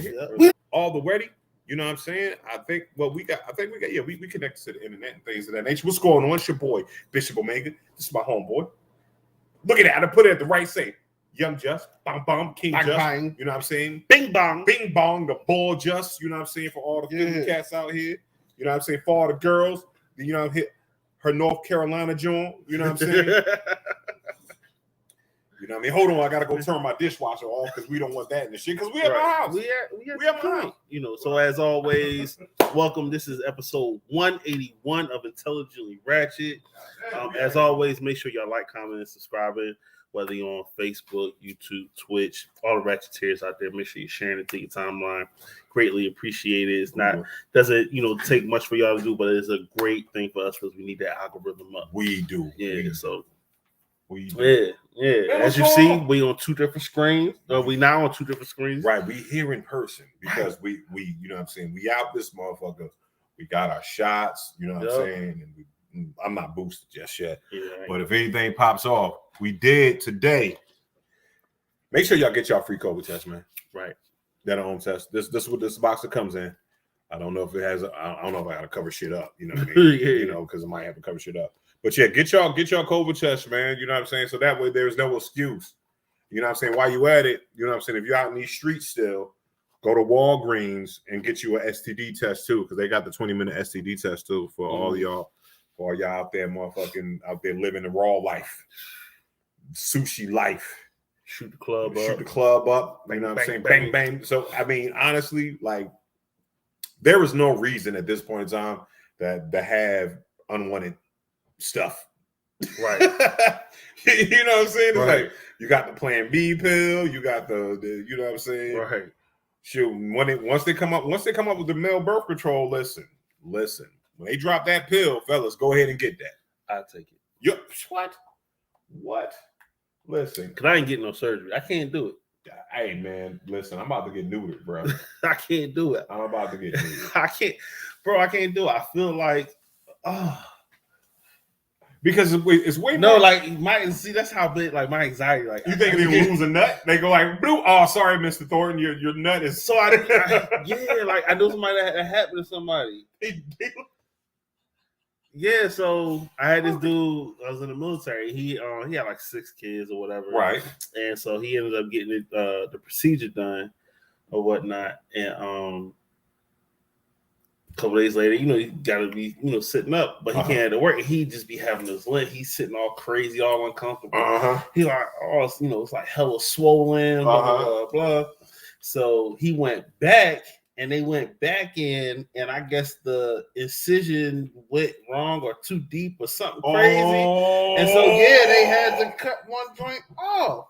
over here. All the wedding. You know what I'm saying? I think we connected to the internet and things of that nature. What's going on? It's your boy, Bishop Omega. This is my homeboy. Look at that. I put it at the right say. Young Just, bang bang, King bang, Just. Bang. You know what I'm saying? Bing bong. Bing bong, the ball Just. You know what I'm saying? For all the Philly cats out here. You know what I'm saying? For all the girls. You know, hit her North Carolina joint. You know what I'm saying? You know what I mean? Hold on, I gotta go turn my dishwasher off because we don't want that in the shit. Because we at my house. We at my house. You know, so as always, welcome. This is episode 181 of Intelligently Ratchet. As always, make sure y'all like, comment, and subscribing. Whether you're on Facebook, YouTube, Twitch, all the Ratcheteers out there, make sure you're sharing it to your timeline. Greatly appreciate it. It's not doesn't take much for y'all to do, but it's a great thing for us because we need that algorithm up. We do. Yeah. As you see, we on two different screens. We now on two different screens. Right. We here in person because we you know what I'm saying? We out this motherfucker. We got our shots, you know what I'm saying? And I'm not boosted just yet. Yeah, but if anything pops off, we did today. Make sure y'all get y'all free COVID test, man. Right. That home test. This is what this box that comes in. I don't know if it has I don't know if I gotta cover shit up, you know what I mean? You know, because I might have to cover shit up. But yeah, get y'all COVID test, man. You know what I'm saying? So that way there's no excuse. You know what I'm saying? While you at it, you know what I'm saying? If you're out in these streets still, go to Walgreens and get you an STD test too, because they got the 20-minute STD test too for all y'all out there, motherfucking out there living the raw life, sushi life. Shoot the club up. You know what I'm saying? Bang, bang. So I mean, honestly, like there is no reason at this point in time that to have unwanted stuff. Right. You know what I'm saying? It's like you got the Plan B pill, you got the you know what I'm saying? Right. Shoot, once they come up with the male birth control, listen. When they drop that pill, fellas, go ahead and get that. I'll take it. What? Listen. Because I ain't getting no surgery. I can't do it. Hey man, listen, I'm about to get neutered, bro. I can't do it. I'm about to get neutered. I can't do it. I feel like because it's way more. No, like that's how big like my anxiety. Like you think they lose a nut? They go like, "Blue, oh, sorry, Mr. Thornton, your nut is." So I like I know somebody that happened to somebody. Yeah, so I had this dude. I was in the military. He had like 6 kids or whatever, right? And so he ended up getting the procedure done or whatnot, and a couple days later, you gotta be, sitting up, but he can't work. And he just be having this limp. He's sitting all crazy, all uncomfortable. He like, it's like hella swollen, blah, blah, blah, blah. So he went back, and they went back in, and I guess the incision went wrong or too deep or something crazy. And so, they had to cut one joint off.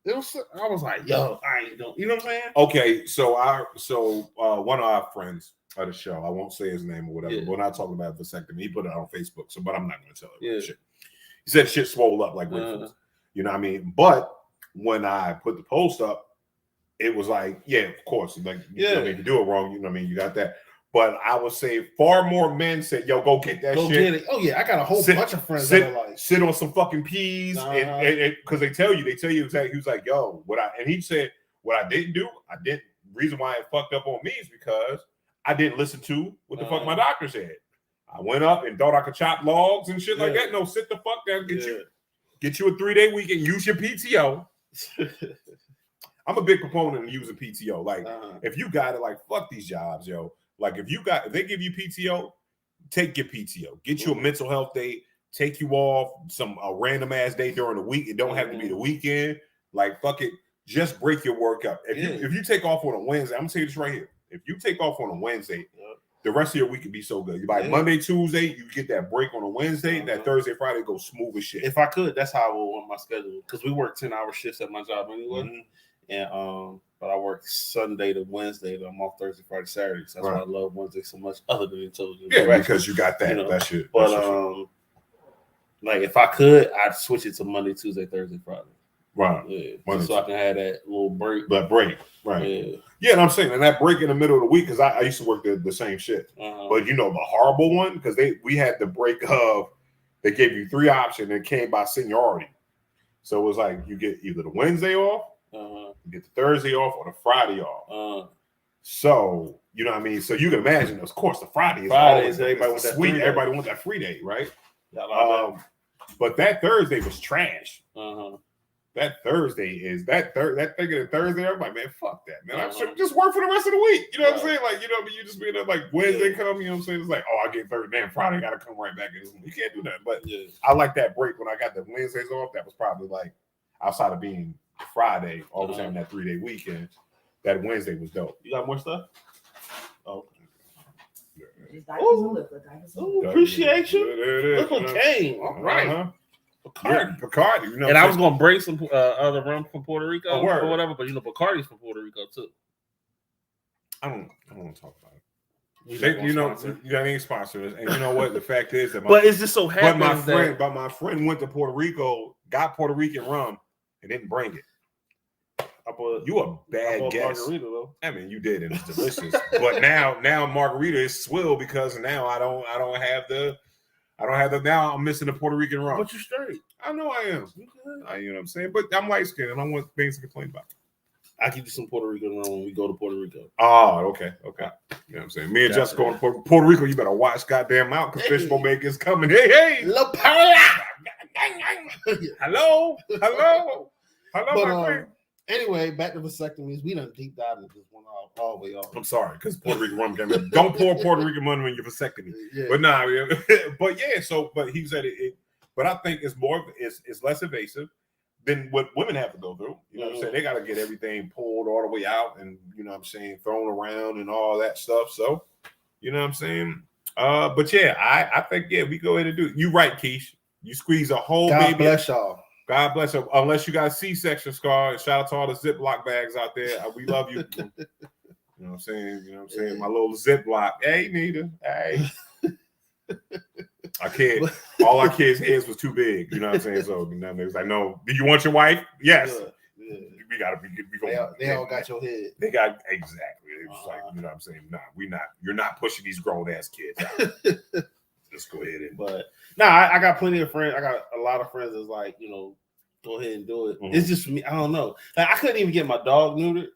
I was like, yo, I ain't doing, you know what I'm saying? Okay, so one of our friends of the show, I won't say his name or whatever, but we're not talking about vasectomy. He put it on Facebook, but I'm not going to tell him shit. He said shit swole up like grapefruits. You know what I mean? But when I put the post up, it was like, yeah, of course. Like, if you do it wrong, you know what I mean? You got that. But I would say far more men said, yo, go get that shit. Get it. Oh, yeah. I got a whole bunch of friends that are like, sit on some fucking peas. And because they tell you exactly. He was like, yo, and he said, what I didn't do, reason why it fucked up on me is because I didn't listen to what the fuck my doctor said. I went up and thought I could chop logs and shit like that. No, sit the fuck down. Get you a 3-day weekend. Use your PTO. I'm a big proponent of using PTO. Like, if you got it, like, fuck these jobs, yo. Like, if they give you PTO, take your PTO. Get you a mental health day. Take you off a random ass day during the week. It don't have to be the weekend. Like, fuck it. Just break your work up. If you take off on a Wednesday, I'm gonna tell you this right here. If you take off on a Wednesday, the rest of your week can be so good. Like Monday, Tuesday, you get that break on a Wednesday. That Thursday, Friday goes smooth as shit. If I could, that's how I would want my schedule. Because we work 10-hour shifts at my job anyway. And but I work Sunday to Wednesday. I'm off Thursday, Friday, Saturday. So that's why I love Wednesday so much. Other than Intelligently Ratchet, because you got that. That's shit. But like if I could, I'd switch it to Monday, Tuesday, Thursday, Friday. Right. Yeah. So I can have that little break. That break. Right. Yeah, and I'm saying, and that break in the middle of the week, because I used to work the same shit. But the horrible one, because we had the break of, they gave you 3 options and it came by seniority. So it was like you get either the Wednesday off, You get the Thursday off or the Friday off. So you know what I mean. So you can imagine, of course, the Friday is always everybody wants that sweet. free Everybody wants that free day, right? But that Thursday was trash. That Thursday is that thing of Thursday. I'm like, man, fuck that, man. I should just work for the rest of the week. You know what I'm saying? Like, you know, you just be there like Wednesday come. You know what I'm saying? It's like, oh, I get Thursday, damn Friday, got to come right back. You can't do that. But I like that break when I got the Wednesdays off. That was probably like outside of being Friday, always having that 3-day weekend. That Wednesday was dope. You got more stuff? Oh. Appreciation. Little Kane. All right. Bacardi. You know, and I was gonna bring some other rum from Puerto Rico or whatever, but you know, Bacardi's from Puerto Rico too. I don't want to talk about it. You ain't sponsors, and you know what? The fact is that but it's just so happens but my friend went to Puerto Rico, got Puerto Rican rum, and didn't bring it. You a bad guess. Margarita, though. I mean, you did, and it's delicious. But now margarita is swill because now I don't have the. Now I'm missing the Puerto Rican rum. But you straight. I know I am. You know what I'm saying? But I'm light skinned and I want things to complain about. I'll give you some Puerto Rican rum when we go to Puerto Rico. Oh, okay. You know what I'm saying? Me and Jessica going to Puerto Rico, you better watch goddamn out because Fishbowl Maker is coming. Hey! La Perla! Hello, my friend. Anyway, back to vasectomies. We done deep dive into this one all the way off. I'm sorry, because Puerto Rican rum came in. Don't pour Puerto Rican rum when you're vasectomy. Yeah. But but he said it. But I think it's less invasive than what women have to go through. You know what I'm saying? They got to get everything pulled all the way out and, you know what I'm saying, thrown around and all that stuff. So, you know what I'm saying? But yeah, I think, we go ahead and do it. You're right, Keish. You squeeze a whole baby. God bless y'all. God bless you. Unless you got a C-section scar. And shout out to all the Ziploc bags out there. We love you. You know what I'm saying? My little Ziploc. Hey, Nita. Hey. All our kids' heads was too big. You know what I'm saying? So, they was like, no. Do you want your wife? Yes. Yeah. We got to be going. They all got your head. They got, exactly. It was like, you know what I'm saying? Nah, you're not pushing these grown-ass kids out. Just go ahead but I got plenty of friends. I got a lot of friends that's like, you know, go ahead and do it. It's just for me. I don't know. Like I couldn't even get my dog neutered,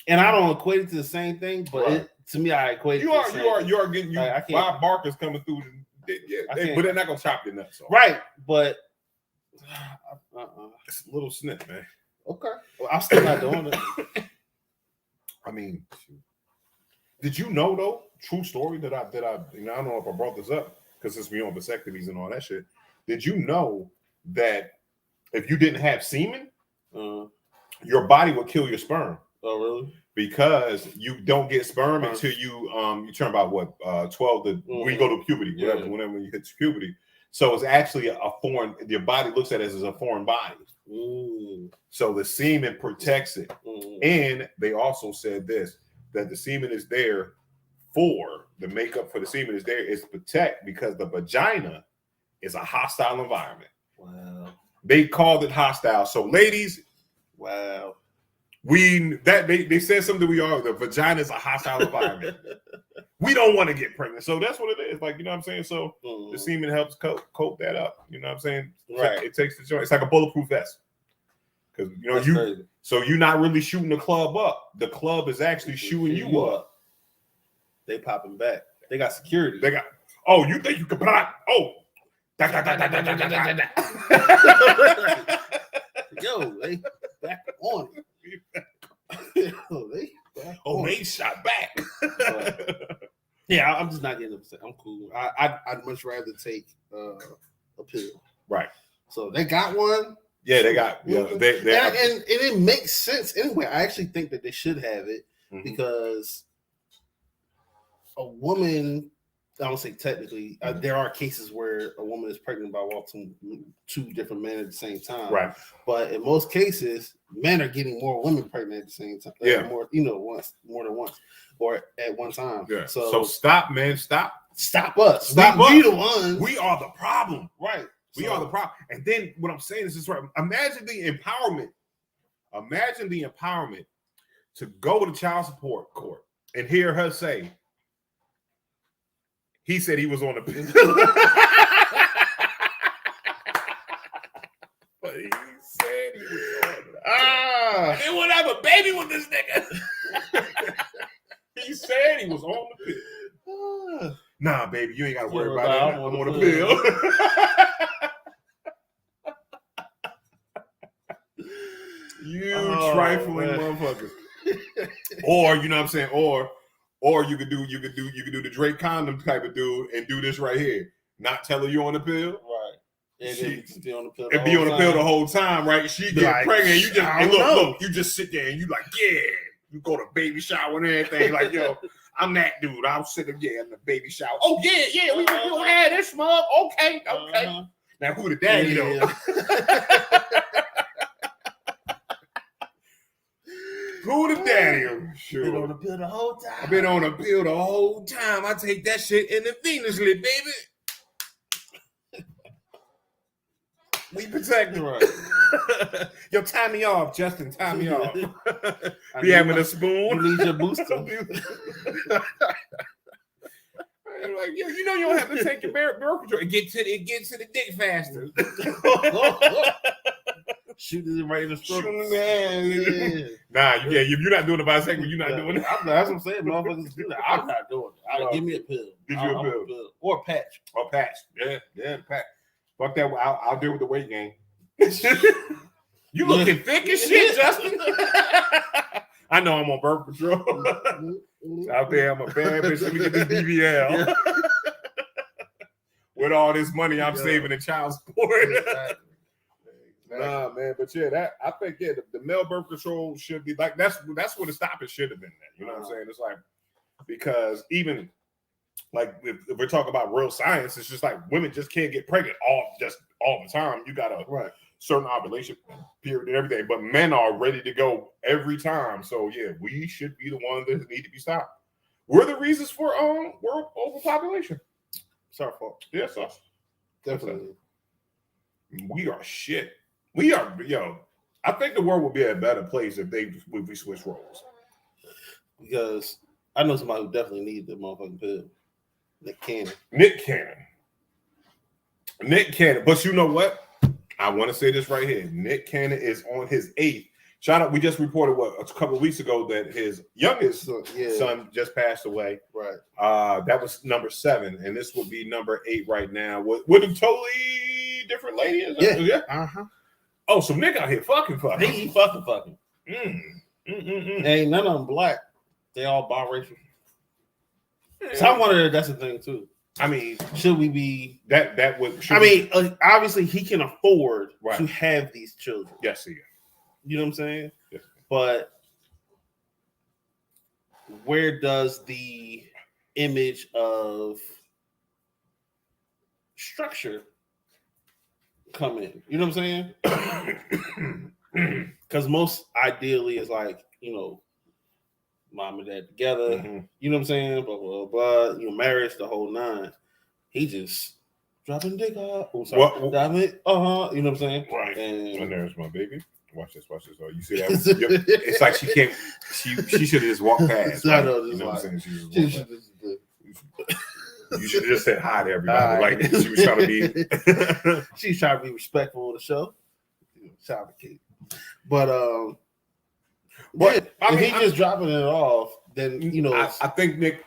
and I don't equate it to the same thing. But to me, I equate. You are getting Bob Barker's coming through. But they're not gonna chop your nuts off. Right, but it's a little snip, man. Okay, well, I'm still not doing it. I mean, did you know though? True story that I don't know if I brought this up because since we on vasectomies and all that shit. Did you know that if you didn't have semen, your body would kill your sperm? Oh, really? Because you don't get sperm until you turn about 12 to when you go to puberty, whenever you hit puberty. So it's actually a foreign. Your body looks at it as a foreign body. So the semen protects it, and they also said this that the semen is there. The makeup for the semen is there is to protect because the vagina is a hostile environment. Wow. They called it hostile. So ladies, wow. They said something the vagina is a hostile environment. We don't want to get pregnant. So that's what it is. Like, you know what I'm saying? So the semen helps coat that up. You know what I'm saying? Right. It takes the joint. It's like a bulletproof vest. Because crazy. So you're not really shooting the club up. The club is actually shooting you up. They popping back. They got security. They got. Oh, you think you can block? Oh. Yo, they back on it. They shot back. Yeah, I'm just not getting upset. I'm cool. I'd much rather take a pill. Right. So they got one. Yeah, they got. Yeah, and it makes sense anyway. I actually think that they should have it because a woman, I don't say technically, there are cases where a woman is pregnant by walking two different men at the same time. Right. But in most cases, men are getting more women pregnant at the same time. Yeah. More than once, or at one time. Yeah. So stop, man. Stop us. We the ones. We are the problem. Right. We are the problem. And then what I'm saying is this right. Imagine the empowerment. Imagine the empowerment to go to child support court and hear her say, he said he was on the pill. But he said he was on I didn't want to have a baby with this nigga. He said he was on the pill. Nah, baby, you ain't got to worry about that. I'm on the pill. You trifling motherfucker. Or you know what I'm saying, or you could do the Drake condom type of dude and do this right here. Not tell her you on the pill. Right. And then be on the pill. And be on the pill the whole time, right? She get like, pregnant. You just look, you just sit there and you like, yeah. You go to baby shower and everything. Like, yo, I'm that dude. I'll sit there in the baby shower. Oh yeah, we gonna have this mug. Okay. Now who the daddy though? Who the daddy? Sure. Been on the pill the whole time. I've been on the pill the whole time. I take that shit intravenously, baby. We protect you, right? Yo, tie me off, Justin. Tie me off. Be having a spoon. You need your booster. Like, yo, you know you don't have to take your birth control. It gets to the dick faster. Shooting it right in the stroke. Yeah. Nah, if you're not doing the bisectomy, you're not doing it. That's what I'm saying. Motherfuckers do that. I'm not doing it. Give me a pill. Give you a pill. Or a patch. Or a patch. Yeah, the patch. Fuck that. I'll deal with the weight gain. You looking thick as shit, Justin. I know I'm on birth control. Out there, I'm a bad bitch. Let me get this BBL. Yeah. With all this money I'm saving in child support. Exactly. Nah, man, but yeah, I think the male birth control should be like that's what the stoppage should have been. There, you know what I'm saying? It's like because even like if we're talking about real science, it's just like women just can't get pregnant all the time. You got a certain ovulation period and everything, but men are ready to go every time. So yeah, we should be the ones that need to be stopped. We're the reasons for world overpopulation. It's our fault. Yes, us. Definitely. We are shit. We are, I think the world would be a better place if we switch roles. Because I know somebody who definitely needs the motherfucking pill. Nick Cannon. But you know what? I want to say this right here. Nick Cannon is on his 8th. Shout out. We just reported a couple of weeks ago that his youngest son just passed away. Right. That was number 7, and this will be number 8 right now. What a totally different lady is. Yeah. Uh-huh. Oh, so Nick out here fucking. He fucking. Ain't none of them black. They all biracial. So I wonder if that's the thing too. I mean, should we be that would? Obviously he can afford to have these children. Yes, he can. You know what I'm saying? Yes. But where does the image of structure come in? You know what I'm saying? Because most ideally is like, mom and dad together. Mm-hmm. You know what I'm saying? Blah, blah, blah. Marriage, the whole 9. He just dropping dick off. Oh, sorry. You know what I'm saying? Right. And there's my baby. Watch this. Oh, you see that? It's like she can't. She should have just walked past. Right? You know what I'm saying? You should have just said hi to everybody. Like she was trying to be. She's trying to be respectful of the show. Shout out to Kate. But if he's just dropping it off, then I think Nick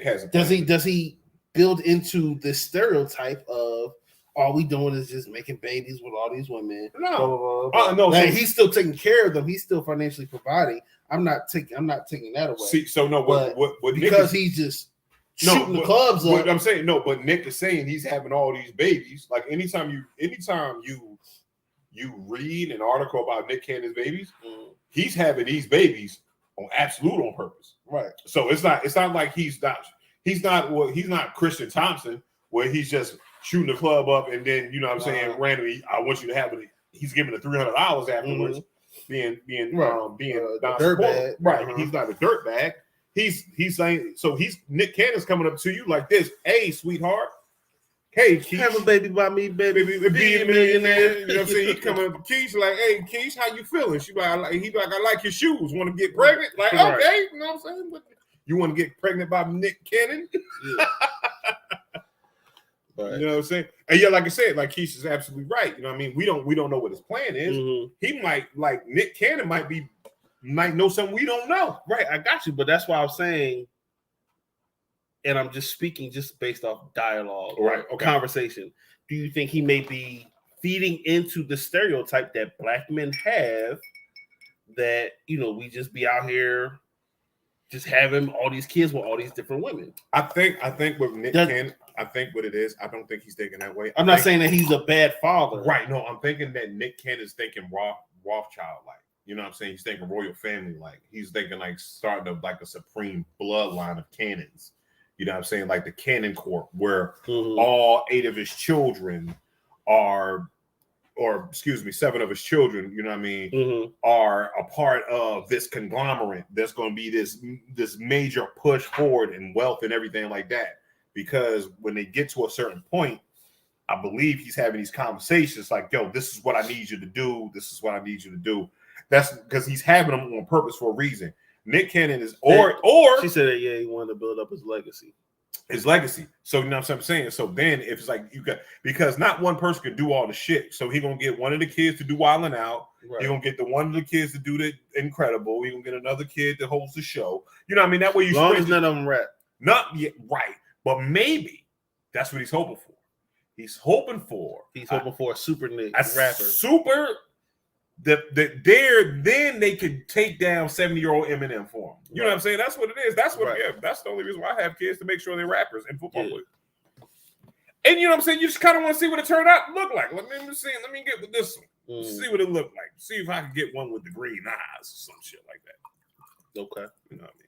has a plan. Does he build into this stereotype of all we doing is just making babies with all these women? No, no. He's still taking care of them. He's still financially providing. I'm not taking that away. See, so no, what because he's just shooting the clubs up. I'm saying but Nick is saying he's having all these babies. Like anytime you read an article about Nick Cannon's babies, he's having these babies on purpose. Right. So it's not like he's not Christian Thompson where he's just shooting the club up and then saying randomly I want you to have it. He's giving the $300 afterwards, being dirt bag. Right. He's not a dirt bag. He's saying so. Nick Cannon's coming up to you like this. Hey, sweetheart. Hey, Keish. Have a baby by me, baby. Be a millionaire. You know what I'm saying? He coming up to Keish like, hey, Keish, how you feeling? He like, I like your shoes. Want to get pregnant? Like, okay. You know what I'm saying? But you want to get pregnant by Nick Cannon? But you know what I'm saying? And yeah, like I said, like Keisha's absolutely right. You know what I mean? We don't know what his plan is. He might, like Nick Cannon might know something we don't know. Right, I got you, but that's why I'm saying, and I'm just speaking just based off dialogue, right? Okay. Conversation. Do you think he may be feeding into the stereotype that black men have that, you know, we just be out here just having all these kids with all these different women? I think with Nick Cannon, I think what it is, I don't think he's thinking that way. I'm not saying that he's a bad father. Right. No, I'm thinking that Nick Cannon's thinking Rothschild like. You know what I'm saying? He's thinking royal family like. He's thinking like starting up like a supreme bloodline of cannons. You know what I'm saying? Like the Cannon Corp, where all 8 of his children are, or excuse me, 7 of his children, you know what I mean, are a part of this conglomerate that's going to be this major push forward in wealth and everything like that. Because when they get to a certain point, I believe he's having these conversations like, yo, this is what I need you to do. This is what I need you to do. That's because he's having them on purpose for a reason. Nick Cannon is, or she said that, yeah, he wanted to build up his legacy. So you know what I'm saying? So then if it's like you got, because not one person can do all the shit. So he gonna get one of the kids to do Wildin' Out. Right. He gonna get one of the kids to do the Incredible. He gonna get another kid that holds the show. You know what I mean? That way you long as none of them rap. Not yet, right. But maybe that's what he's hoping for. He's hoping for a super Nick rapper. Super then they could take down 70-year-old Eminem for him. You know what I'm saying? That's what it is. That's what that's the only reason why I have kids, to make sure they're rappers in football. Yeah. And you know what I'm saying? You just kind of want to see what it turned out to look like. Let me get with this one. See what it looked like. See if I can get one with the green eyes or some shit like that. Okay. You know what I mean?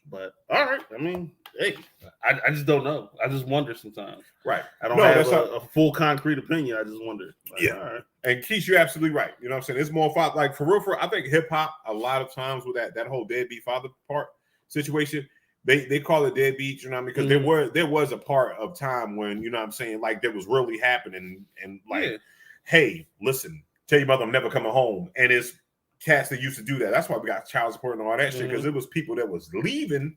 But all right. I mean, hey, I just don't know. I just wonder sometimes. Right. I don't have a full concrete opinion. I just wonder. Like, yeah. All right. And Keith, you're absolutely right. You know what I'm saying? It's more like for real. I think hip hop a lot of times with that whole deadbeat father part situation, they call it deadbeat. You know what I mean? Because there was a part of time when, you know what I'm saying, like that was really happening and like, hey, listen, tell your mother I'm never coming home. And it's cats that used to do that. That's why we got child support and all that shit, because it was people that was leaving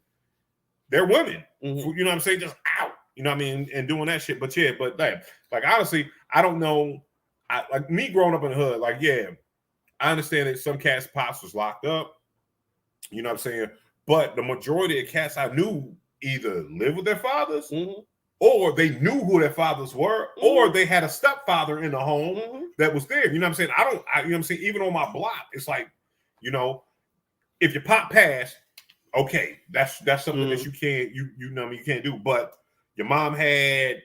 their women. You know what I'm saying? Just out. You know what I mean? And doing that shit. But yeah, but like honestly, I don't know. Like me growing up in the hood, like, yeah, I understand that some cats' pops was locked up. You know what I'm saying? But the majority of cats I knew either lived with their fathers, or they knew who their fathers were, or they had a stepfather in the home that was there. You know what I'm saying? You know what I'm saying? Even on my block, it's like, you know, if your pop passed, okay, that's something that you can't, you know, you can't do. But your mom had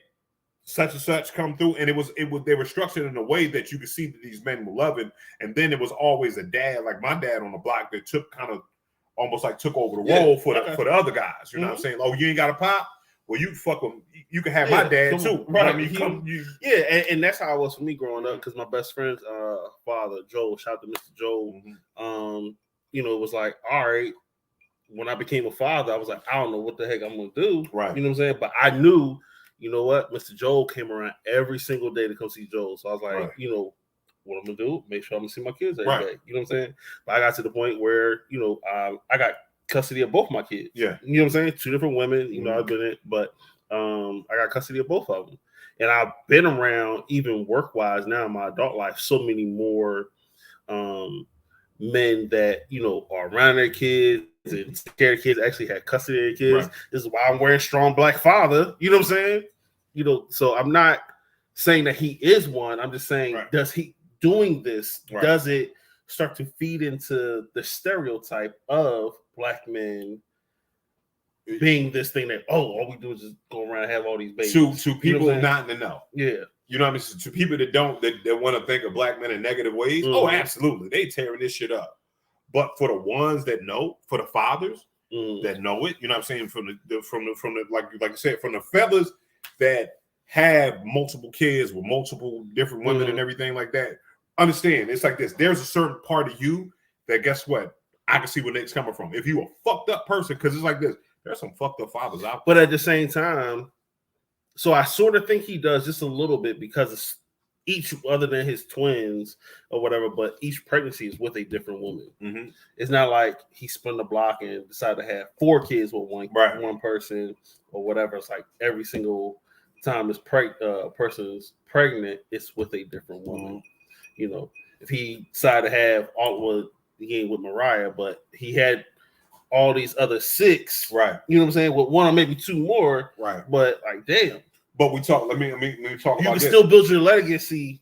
such and such come through, and they were structured in a way that you could see that these men were loving. And then it was always a dad, like my dad on the block, that took over the role for the other guys. You know what I'm saying? Oh, you ain't got a pop? Well, you fuck with, you can have my dad too. Right? You know I mean, and that's how it was for me growing up, because my best friend's father, Joel, shout out to Mr. Joel. You know, it was like, all right, when I became a father, I was like, I don't know what the heck I'm gonna do. Right. You know what I'm saying? But I knew, you know what, Mr. Joel came around every single day to come see Joel. So I was like, you know, what I'm gonna do, make sure I'm gonna see my kids every day. You know what I'm saying? But I got to the point where, you know, I got custody of both my kids. Yeah. You know what I'm saying? 2 different women, you know, I've been in, but I got custody of both of them. And I've been around, even work-wise now in my adult life, so many more men that, you know, are around their kids and take care of kids, actually had custody of their kids. Right. This is why I'm wearing strong black father. You know what I'm saying? You know, so I'm not saying that he is one. I'm just saying, does he doing this, does it start to feed into the stereotype of black men being this thing that, all we do is just go around and have all these babies? To people not in the know. Yeah. You know what I mean? To people that don't, that want to think of black men in negative ways, oh, absolutely. They tearing this shit up. But for the ones that know, for the fathers that know it, you know what I'm saying? From the like I said, from the fellas that have multiple kids with multiple different women and everything like that, understand, it's like this. There's a certain part of you that, guess what? I can see where Nick's coming from. If you a fucked up person, because it's like this, there's some fucked up fathers out there. But at the same time, so I sort of think he does just a little bit, because it's each, other than his twins or whatever, but each pregnancy is with a different woman. It's not like he spun the block and decided to have 4 kids with one person or whatever. It's like every single time a person's pregnant, it's with a different woman. You know, if he decided to have he ain't with Mariah, but he had all these other 6, right? You know what I'm saying? With 1 or maybe 2 more, right? But like, damn. But we talk. Let me talk about. You can still build your legacy.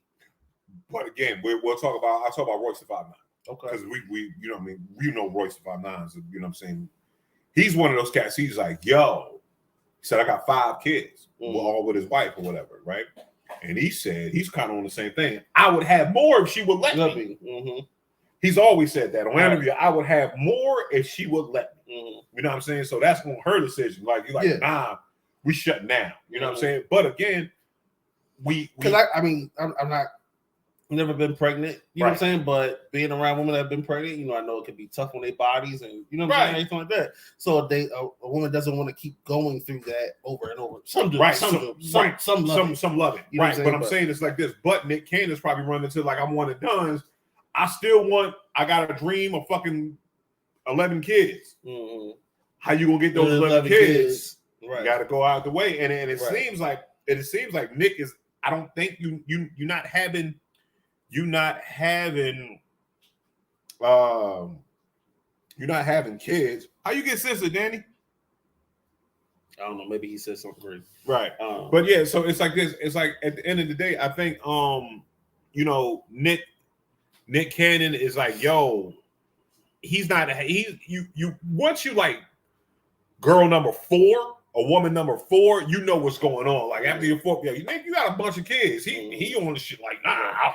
But again, we'll talk about. I'll talk about Royce the 5'9". Okay. Because we you know what I mean, you know Royce the 5'9". You know what I'm saying? He's one of those cats. He's like, yo, he said I got 5 kids, all with his wife or whatever, right? And he said he's kind of on the same thing. I would have more if she would let me. Mm-hmm. He's always said that on interview. I would have more if she would let me. You know what I'm saying? So that's on her decision. Like you're like, nah, we shut down. You know what I'm saying? But again, because I'm not. Never been pregnant, you know what I'm saying? But being around women that have been pregnant, you know, I know it can be tough on their bodies and you know what I'm saying, anything like that. So a woman doesn't want to keep going through that over and over. Some do, some love it. You know right, but I'm saying it's like this. But Nick Cannon's probably running into like I'm one and done. I got a dream of fucking 11 kids. How you gonna get those 11 kids? Right. You got to go out the way, and it seems like Nick is. I don't think you're not having kids. How you get sister, Danny? I don't know. Maybe he said something crazy. Right. But yeah, so it's like this. It's like at the end of the day, I think you know, Nick Cannon is like, yo, once you like girl number 4, a woman number 4, you know what's going on. Like after your 4th, you think you got a bunch of kids. He on the shit like, nah,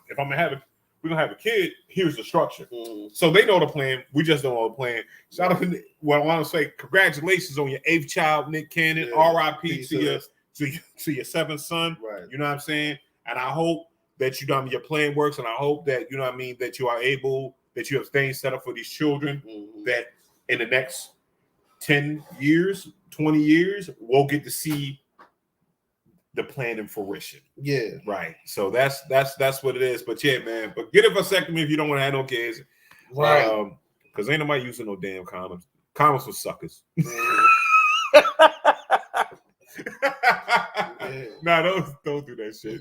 if I'm gonna we're gonna have a kid, here's the structure. So they know the plan. We just don't know the plan. Shout out to I want to say congratulations on your 8th child, Nick Cannon. R.I.P. to your 7th son. Right. You know what I'm saying? And I hope that your plan works, and I hope that you know what I mean that you have things set up for these children that in the next 10 years, 20 years, we'll get to see the plan in fruition. Yeah. Right. So that's what it is. But yeah, man. But get it for a second if you don't want to have no kids. Right. Because ain't nobody using no damn condoms. Condoms for suckers. Nah, don't do that shit.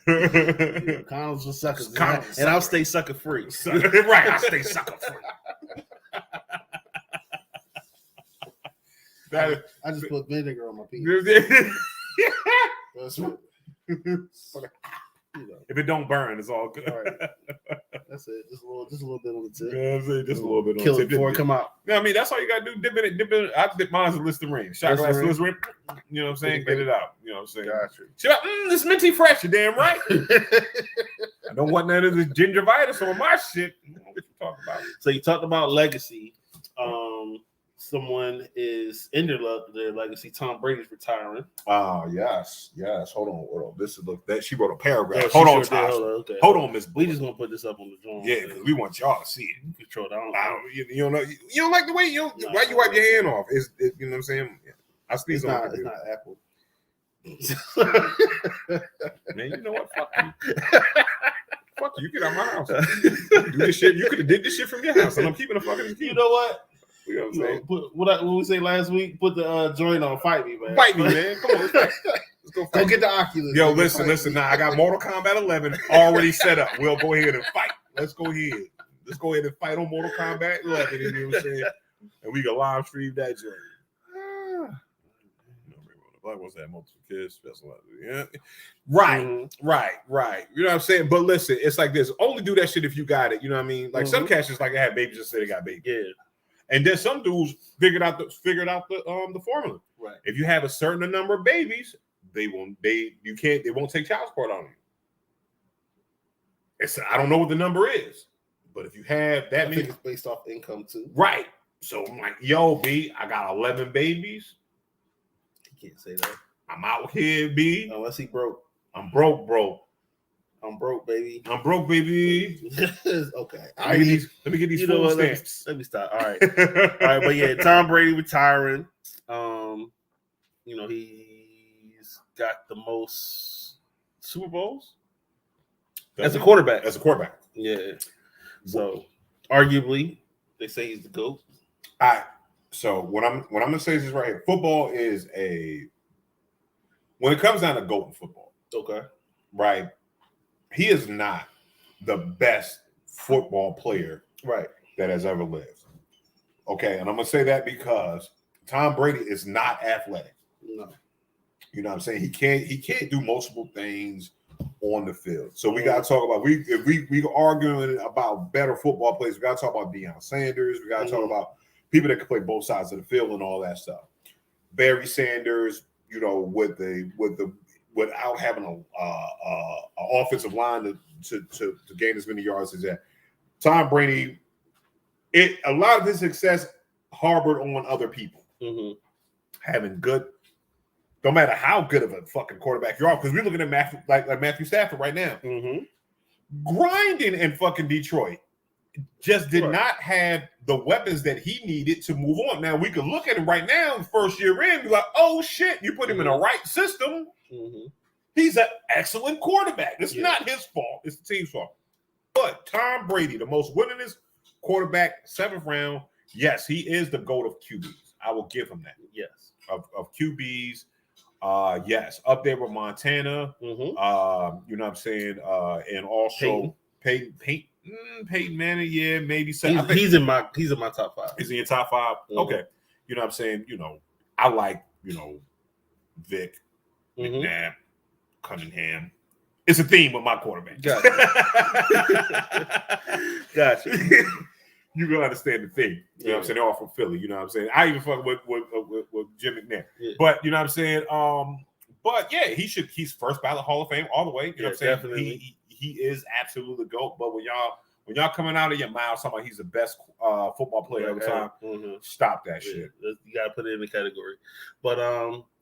Condoms for suckers. And I'll stay sucker free. Right. I'll stay sucker free. I just put vinegar on my penis. That's what, if it don't burn, it's all good. Right. That's it. Just a little bit on the tip. Yeah, just a little bit on Kill the it tip. before it come out. Yeah, I mean that's all you gotta do. Dip it. I dip mine in Listerine. Shot glass Listerine. You know what I'm saying? Get it out. You know what I'm saying? Gotcha. This minty fresh. You damn right. I don't want none of this gingivitis on my shit. What you talking about? So you talked about legacy. Someone is in their legacy. Tom Brady's retiring. Yes. Hold on. This is that she wrote a paragraph. Hold on, Tasha. Hold on, Miss. We just gonna put this up on the drawing. Yeah, because we want y'all to see it. You control it. You don't know. You don't like the way why you wipe your hand off? You know what I'm saying? I sneeze on it. It's not Apple. Man, you know what? Fuck you. Fuck you. Get out of my house. Do this shit. You could have did this shit from your house, and I'm keeping the fucking key. You know what? You know what I'm saying? What we say last week? Put the joint on. Fight me, man. Fight me, man. Come on, let's go fight. Go get the Oculus. Yo, listen. Now I got Mortal Kombat 11 already set up. We'll go ahead and fight. Let's go ahead and fight on Mortal Kombat 11. You know what I'm saying? And we can live stream that joint. Black was that multiple kids. Yeah. Right. You know what I'm saying? But listen, it's like this. Only do that shit if you got it. You know what I mean? Like some cats just like I had babies just say they got babies. Yeah. And then some dudes figured out the formula. Right. If you have a certain number of babies, they won't take child support on you. I don't know what the number is, but if you have that many, I think it's based off income too. Right. So I'm like, yo, B, I got 11 babies. You can't say that. I'm out here, B. Unless he broke. I'm broke, bro. I'm broke, baby. Okay. Let me get these food stamps. Let me stop. All right. But yeah, Tom Brady retiring. He's got the most Super Bowls as a quarterback. Yeah. So arguably, they say he's the GOAT. So what I'm gonna say is this right here. Football is when it comes down to GOAT in football, Okay. right? He is not the best football player Right. that has ever lived. Okay, and I'm gonna say that because Tom Brady is not athletic. No. You know what I'm saying? He can't do multiple things on the field. So we gotta talk about if we arguing about better football players, we gotta talk about Deion Sanders, we gotta talk about people that can play both sides of the field and all that stuff. Barry Sanders, you know, without having a offensive line to gain as many yards as that. Tom Brady, a lot of his success harbored on other people. Having good, no matter how good of a fucking quarterback you are, because we're looking at Matthew Stafford right now. Grinding in fucking Detroit. Just did not have the weapons that he needed to move on. Now, we can look at him right now, first year in, be like, oh shit, you put him in the right system. He's an excellent quarterback. It's not his fault. It's the team's fault. But Tom Brady, the most winningest quarterback, 7th round, yes, he is the GOAT of QBs. I will give him that. Yes. Of QBs, yes. Up there with Montana, you know what I'm saying? And also Peyton Manning, yeah, maybe. He's in my top 5. He's in your top 5? Okay. You know what I'm saying? You know, I like, you know, Vic, McNabb, Cunningham. It's a theme with my quarterback. Gotcha. You gonna understand the thing. You know what I'm saying? They're all from Philly. You know what I'm saying? I even fuck with Jim McNabb. Yeah. But you know what I'm saying? But yeah, he's first ballot Hall of Fame all the way. You know what I'm saying? Definitely. He is absolutely GOAT. But when y'all coming out of your mouth talking about he's the best football player of the time, stop that shit. You gotta put it in the category. But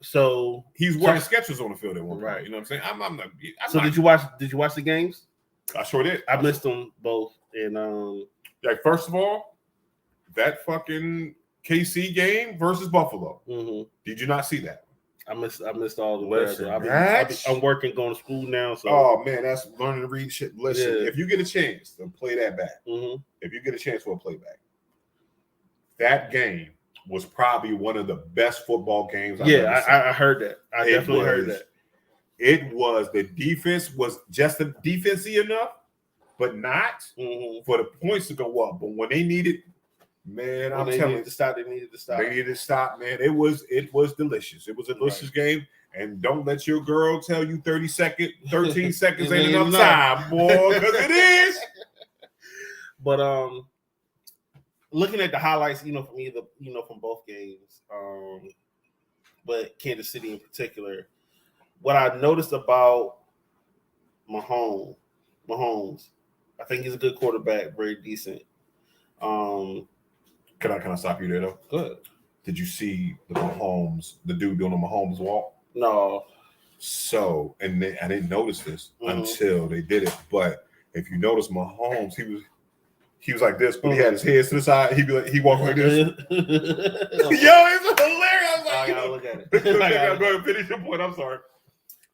so he's wearing Skechers on the field at one point. You know what I'm saying? Did you watch the games? I sure did. I missed them both. And like, first of all, that fucking KC game versus Buffalo. Did you not see that? I missed all the Listen, I'm working, going to school now. So oh man, that's learning to read shit. Listen, if you get a chance to play that back, if you get a chance for a playback, that game was probably one of the best football games I've ever seen. I heard that. I definitely heard that. It was, the defense was just defensy enough, but not for the points to go up. But when they needed, man, I'm telling you, they needed to stop. They needed to stop, man. It was delicious. It was a delicious game. And don't let your girl tell you 13 seconds ain't enough time, boy, because it is. But looking at the highlights, from from both games, but Kansas City in particular, what I noticed about Mahomes, I think he's a good quarterback, very decent. Can I stop you there though? Good. Did you see the dude doing the Mahomes walk? No. So, I didn't notice this until they did it. But if you notice, Mahomes, he was like this, but he had his hands to the side. He walked like this. Yo, it's hilarious. I was like, I gotta look at it. Go ahead and finish your point. I'm sorry.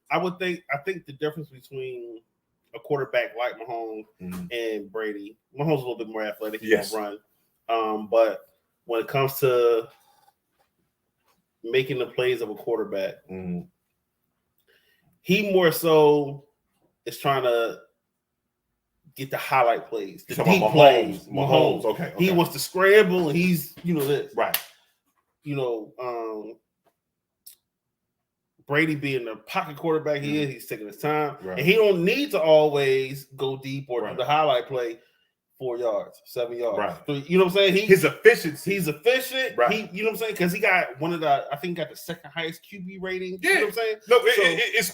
I think the difference between a quarterback like Mahomes and Brady, Mahomes is a little bit more athletic. He can run. But when it comes to making the plays of a quarterback, he more so is trying to get the highlight plays, the deep plays. Mahomes. Okay. He wants to scramble, and he's this. Right. Brady being the pocket quarterback he is, he's taking his time. Right. And he don't need to always go deep or do the highlight play 4 yards, 7 yards. Right. 3, you know what I'm saying? His efficiency. He's efficient. Right. He, you know what I'm saying? Because he got I think got the second highest QB rating. Yeah. You know what I'm saying? No,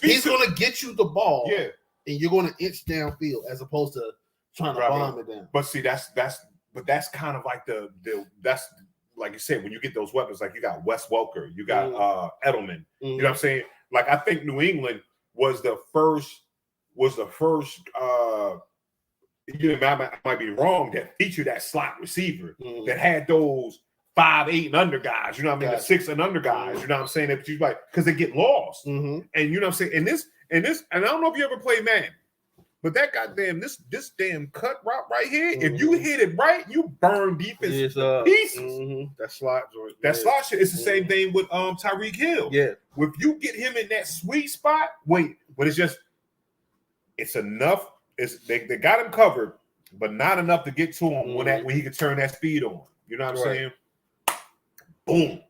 he's going to get you the ball. Yeah. And you're going to inch downfield as opposed to trying to bomb it down. But see, that's kind of like that's like you said, when you get those weapons, like you got Wes Welker, you got Edelman. You know what I'm saying? Like, I think New England was the first. I might be wrong, that featured that slot receiver that had those 5'8" and under guys. You know what I mean? The 6 and under guys. You know what I'm saying? That you like, because they get lost. And you know what I'm saying? And I don't know if you ever played Madden, But that goddamn this damn cut route right here, if you hit it right, you burn defense to pieces. That slot joint. That slot shit. It's the same thing with Tyreek Hill. Yeah. If you get him in that sweet spot, but it's enough. They got him covered, but not enough to get to him when he could turn that speed on. You know what I'm saying? Boom.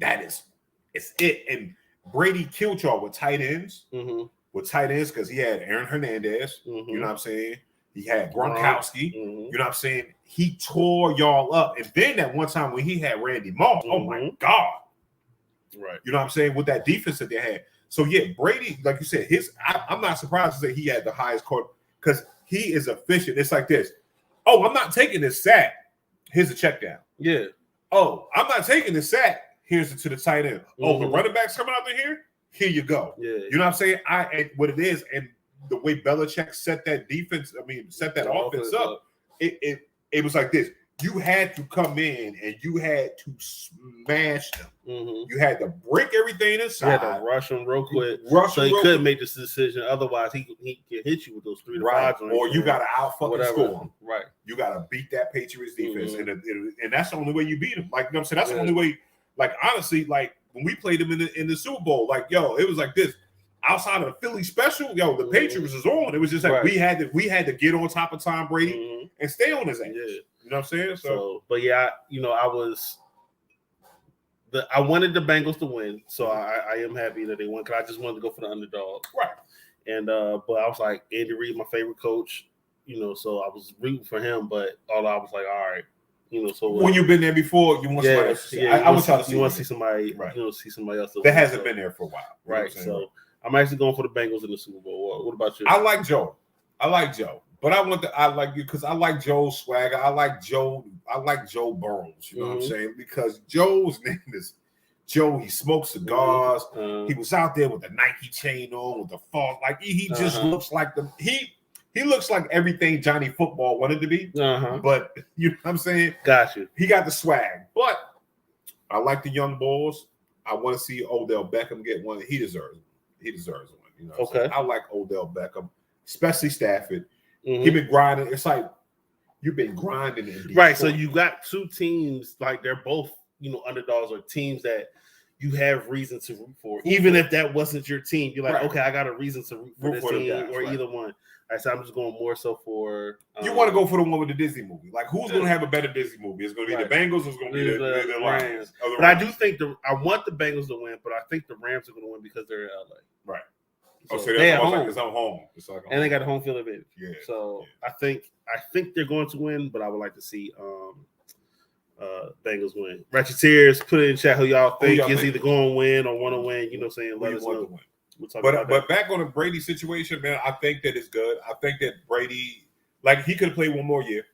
It's it. And Brady killed y'all with tight ends. With tight ends, because he had Aaron Hernandez, you know what I'm saying? He had Gronkowski, you know what I'm saying? He tore y'all up. And then that one time when he had Randy Moss, oh my God. Right. You know what I'm saying? With that defense that they had. So yeah, Brady, like you said, I'm not surprised to say he had the highest court because he is efficient. It's like this. Oh, I'm not taking this sack. Here's a check down. Yeah. Oh, I'm not taking this sack. Here's it to the tight end. Oh, the running back's coming out here? Here you go. Yeah. You know what I'm saying? And what it is, and the way Belichick set that defense, set that offense up, it was like this. You had to come in and you had to smash them. You had to break everything inside. You had to rush him real quick. So he couldn't make this decision. Otherwise, he could hit you with those 3 to 5. Or you got to out fucking score him. Right. You got to beat that Patriots defense. And that's the only way you beat them. Like, you know what I'm saying? That's the only way. Like, honestly, like, when we played them in the Super Bowl, like, yo, it was like this. Outside of the Philly special, yo, the Patriots is on. It was just like we had to get on top of Tom Brady and stay on his ass. Yeah. You know what I'm saying? So but yeah, I wanted the Bengals to win, so I am happy that they won because I just wanted to go for the underdog. Right. And but I was like, Andy Reid, my favorite coach, so I was rooting for him, but I was like, all right. So when you've been there before, you want somebody else to see. I want you want to see somebody, right? See somebody else that hasn't been there for a while, right? So I'm actually going for the Bengals in the Super Bowl. What about you? I like Joe, but I like you because I like Joe's swagger. I like Joe Burrows. You know what I'm saying? Because Joe's name is Joe. He smokes cigars. He was out there with the Nike chain on, with the fall. Like he just looks like He looks like everything Johnny Football wanted to be, but you know what I'm saying? Got you. He got the swag, but I like the young bulls. I want to see Odell Beckham get one. He deserves one. You know what I'm saying? I like Odell Beckham, especially Stafford. He's been grinding. It's like you've been grinding in Detroit. Right. So you got 2 teams, like they're both, underdogs or teams that you have reason to root for. Even if that wasn't your team, you're like, okay, I got a reason to root for this team or either one. So I'm just going more so for. You want to go for the one with the Disney movie? Like, who's going to have a better Disney movie? It's going to be the Bengals. Or it's going to be the Lions. But I do think I want the Bengals to win, but I think the Rams are going to win because they're in LA. Right. So they at home. Because I'm home. It's like and they got a home field advantage. Yeah. So I think they're going to win, but I would like to see Bengals win. Ratcheteers, put it in chat who y'all think is either going to win or want to win. You know what I'm saying? Let us know. But back on the Brady situation, man, I think that it's good. I think that Brady, like, he could have played one more year,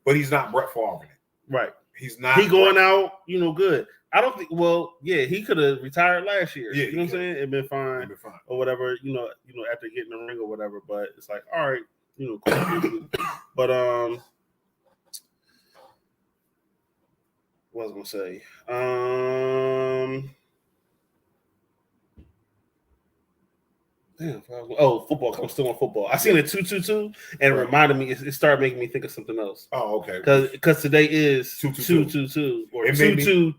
but he's not Brett Favre. Right. He's not. He going out, good. I don't think. Well, yeah, he could have retired last year. Yeah, you know what I'm saying? It'd been fine or whatever. After getting the ring or whatever. But it's like, all right, cool. But what was I gonna say? Football. I'm still on football. I seen a 2-2-2 and it reminded me. It started making me think of something else. Oh, okay. Because today is 2-2-2 or 2-2.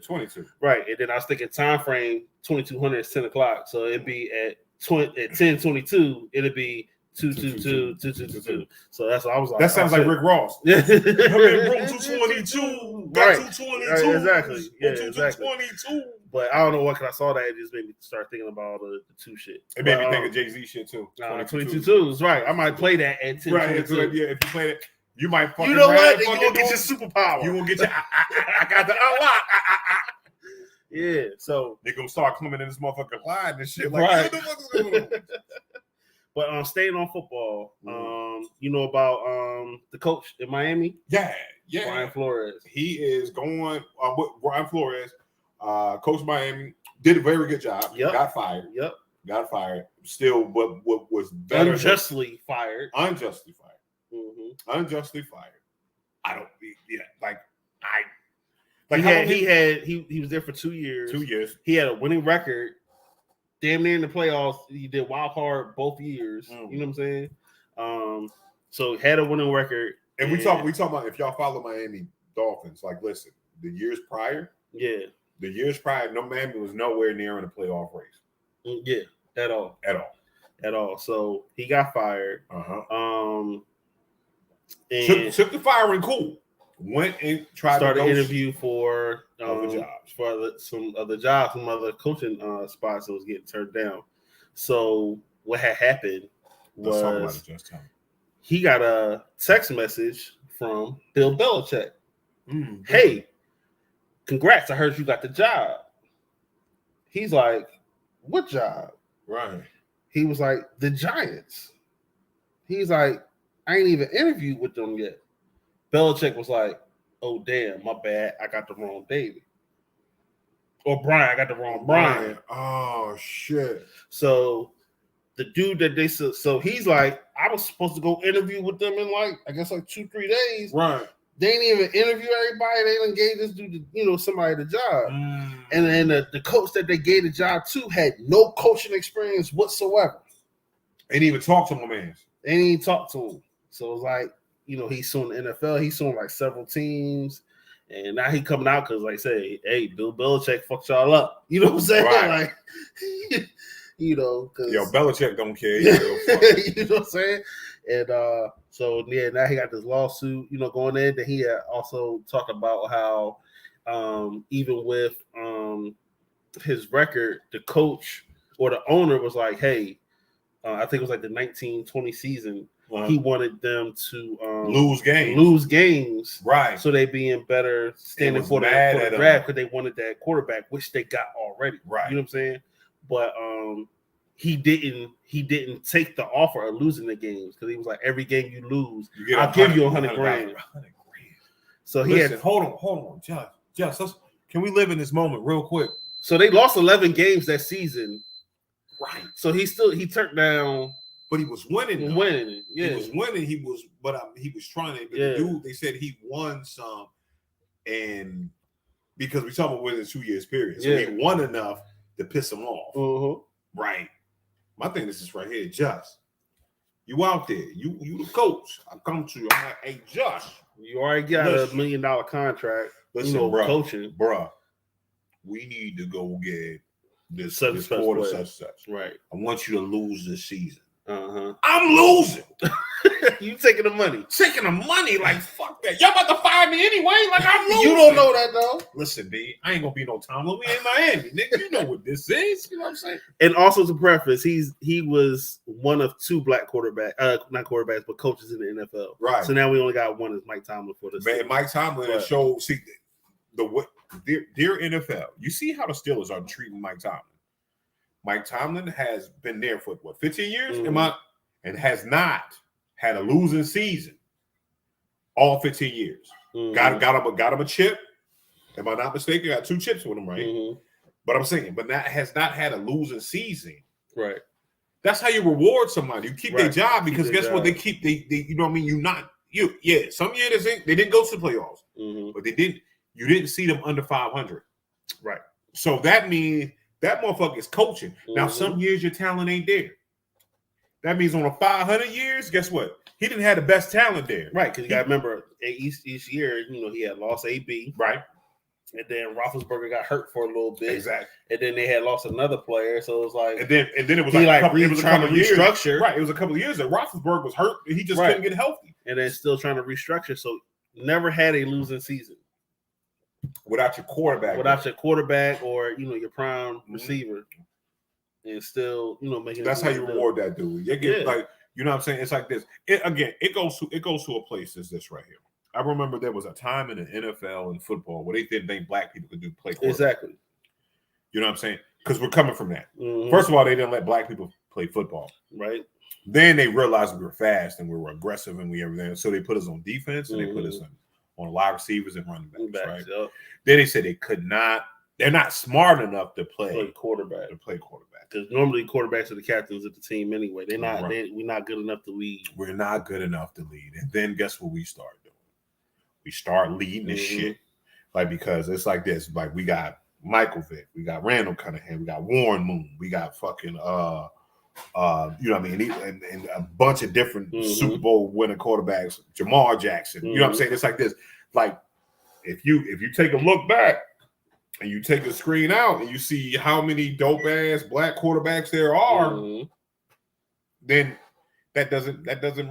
22. Right, and then I was thinking time frame 2200 is 10 o'clock, so it'd be at 10:22. It'd be 2-2-2. So that's what I was like. That sounds like Rick Ross. Yeah, I'm in room 222. Got 222. Right, exactly. Yeah, 222. But I don't know what, because I saw that, it just made me start thinking about the 2 shit. It made me think of Jay-Z shit too. 22 is right. I might play that at 10. Right, yeah, if you play it, you might fucking. You know what? You gonna get your superpower. You gonna get your. I got the unlock. Yeah, so they gonna start coming in this motherfucking line and shit. Like, right. What the fuck is going on? But staying on football, you know about the coach in Miami? Yeah. Brian Flores. He is going with Brian Flores. Coach Miami did a very good job. Yep. Got fired. Still, what was better? Unjustly fired. Unjustly fired. I don't. Yeah, he was there for 2 years. 2 years. He had a winning record, damn near in the playoffs. He did wild card both years. You know what I'm saying? So he had a winning record. And we talk about if y'all follow Miami Dolphins, like listen, the years prior, no Miami was nowhere near in the playoff race. Yeah, at all. So he got fired. And took the firing cool. Went and tried to interview for other jobs, some other jobs, some other coaching spots that was getting turned down. So what had happened was he got a text message from Bill Belichick. Hey, congrats! I heard you got the job. He's like, what job? Right. He was like, the Giants. He's like, I ain't even interviewed with them yet. Belichick was like, oh, damn, my bad. I got the wrong David. Or Brian, I got the wrong Brian. Oh, shit. So the dude that so he's like, I was supposed to go interview with them in I guess 2-3 days. Right. They didn't even interview everybody. They didn't gave this dude, somebody the job. And then the coach that they gave the job to had no coaching experience whatsoever. Ain't even talked to my man. Ain't even talked to him. So it's like, he's suing the NFL. He's suing several teams. And now he coming out because, say, hey, Bill Belichick fucked y'all up. You know what I'm saying? Right. Because Belichick don't care. You know what I'm saying? And so now he got this lawsuit, going in. Then he also talked about how even with his record, the coach or the owner was like, hey, I think it was the 1920 season. He wanted them to lose games, right? So they be in better standing for the draft because they wanted that quarterback, which they got already, right? You know what I'm saying? But he didn't take the offer of losing the games because he was like, every game you lose, I'll give you $100 grand. So he had hold on, Josh. Can we live in this moment real quick? So they lost 11 games that season, right? So he turned down. But he was winning. Yeah. He was winning. He was trying to. But the dude, they said he won some, and because we talking about within a 2 years period, so he won enough to piss him off. Right. My thing is this right here, Josh. You out there? You the coach? I come to you. I'm like, hey, Josh, you already got $1 million contract. Listen, bro, coaching, bro. We need to go get this quarter, such. Right. I want you to lose this season. I'm losing. You taking the money. Like, fuck that. Y'all about to fire me anyway. Like, I'm losing. You don't know that, though. Listen, B, I ain't going to be no Tomlin. We in Miami. Nigga, you know what this is. You know what I'm saying? And also to preface, he was one of two black quarterbacks, not quarterbacks, but coaches in the NFL. Right. So now we only got one is Mike Tomlin for this. Man, Mike Tomlin has showed, see, dear NFL, you see how the Steelers are treating Mike Tomlin. Mike Tomlin has been there for 15 years, and has not had a losing season all 15 years. Got him a chip. Am I not mistaken? Got 2 chips with him, right? But I'm saying, has not had a losing season. Right. That's how you reward somebody. You keep their job because guess what? They you know what I mean? Some years they didn't go to the playoffs, but they didn't. You didn't see them under 500. Right. So that means that motherfucker is coaching. Now, some years your talent ain't there. That means on a 500 years, guess what? He didn't have the best talent there. Right, because you got to remember, each year, he had lost AB. Right. And then Roethlisberger got hurt for a little bit. Exactly. And then they had lost another player. So it was like... And then it was trying to restructure. Right, it was a couple of years that Roethlisberger was hurt. And he just couldn't get healthy. And then still trying to restructure. So never had a losing season. Without your quarterback. Or, your prime receiver. And still, making. That's how you reward that dude. You get like, you know what I'm saying? It's like this. It goes to a place as this right here. I remember there was a time in the NFL and football where they didn't think black people could play quarterback. Exactly. You know what I'm saying? Because we're coming from that. First of all, they didn't let black people play football. Right. Then they realized we were fast and we were aggressive and we everything. So they put us on defense and they put us on wide receivers and running backs. Right. Yep. Then they said they could not. They're not smart enough to play quarterback. Because normally quarterbacks are the captains of the team anyway. They're not. We're not good enough to lead. We're not good enough to lead. And then guess what we start doing? We start leading this shit. Like, because it's like this. Like, we got Michael Vick, we got Randall Cunningham, we got Warren Moon, we got fucking you know what I mean, and a bunch of different Super Bowl winning quarterbacks, Jamar Jackson. You know what I'm saying? It's like this. Like if you take a look back and you take a screen out and you see how many dope ass black quarterbacks there are, then that doesn't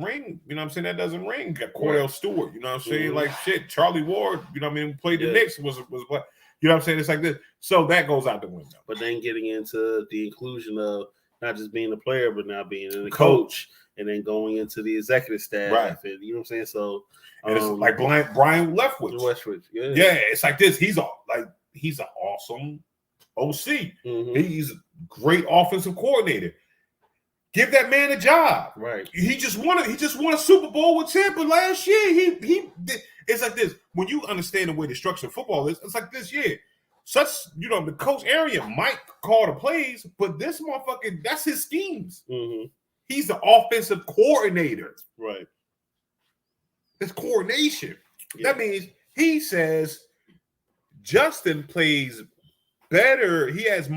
ring. You know what I'm saying? That doesn't ring. Got Cordell Stewart. You know what I'm saying? Like shit, Charlie Ward. You know what I mean? Played the Knicks was black. You know what I'm saying? It's like this. So that goes out the window. But then getting into the inclusion of not just being a player, but now being a coach, and then going into the executive staff. Right. And, you know what I'm saying? So and it's like Brian Leftwich. Yeah, it's like this. He's an awesome OC. He's a great offensive coordinator. Give that man a job. Right. He just won a Super Bowl with Tampa last year. It's like this. When you understand the way the structure of football is, it's like this year. The coach area might call the plays, but this motherfucker, that's his schemes. He's the offensive coordinator. Right. It's coordination. Yeah. That means he says Justin plays better. He has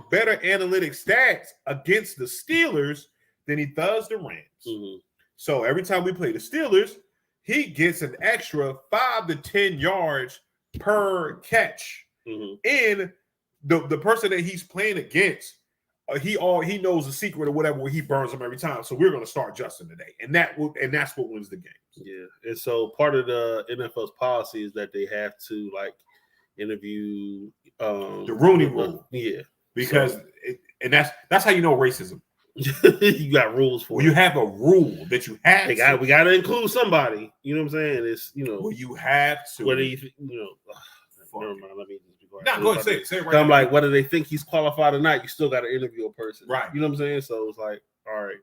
better analytic stats against the Steelers than he does the Rams. So every time we play the Steelers, he gets an extra 5 to 10 yards per catch. And the person that he's playing against, he knows the secret or whatever where he burns them every time. So we're going to start Justin today, and that's what wins the game. Yeah, and so part of the NFL's policy is that they have to like interview the Rooney Rule. Yeah, because that's how you know racism. You got rules for it. You have a rule that you have. We got to include somebody. You know what I'm saying? It's well, you have to. Whether never mind. Let me just be quiet. No, go ahead. Say it right. I'm like, whether they think he's qualified or not, you still got to interview a person, right? You know what I'm saying? So it's like, all right.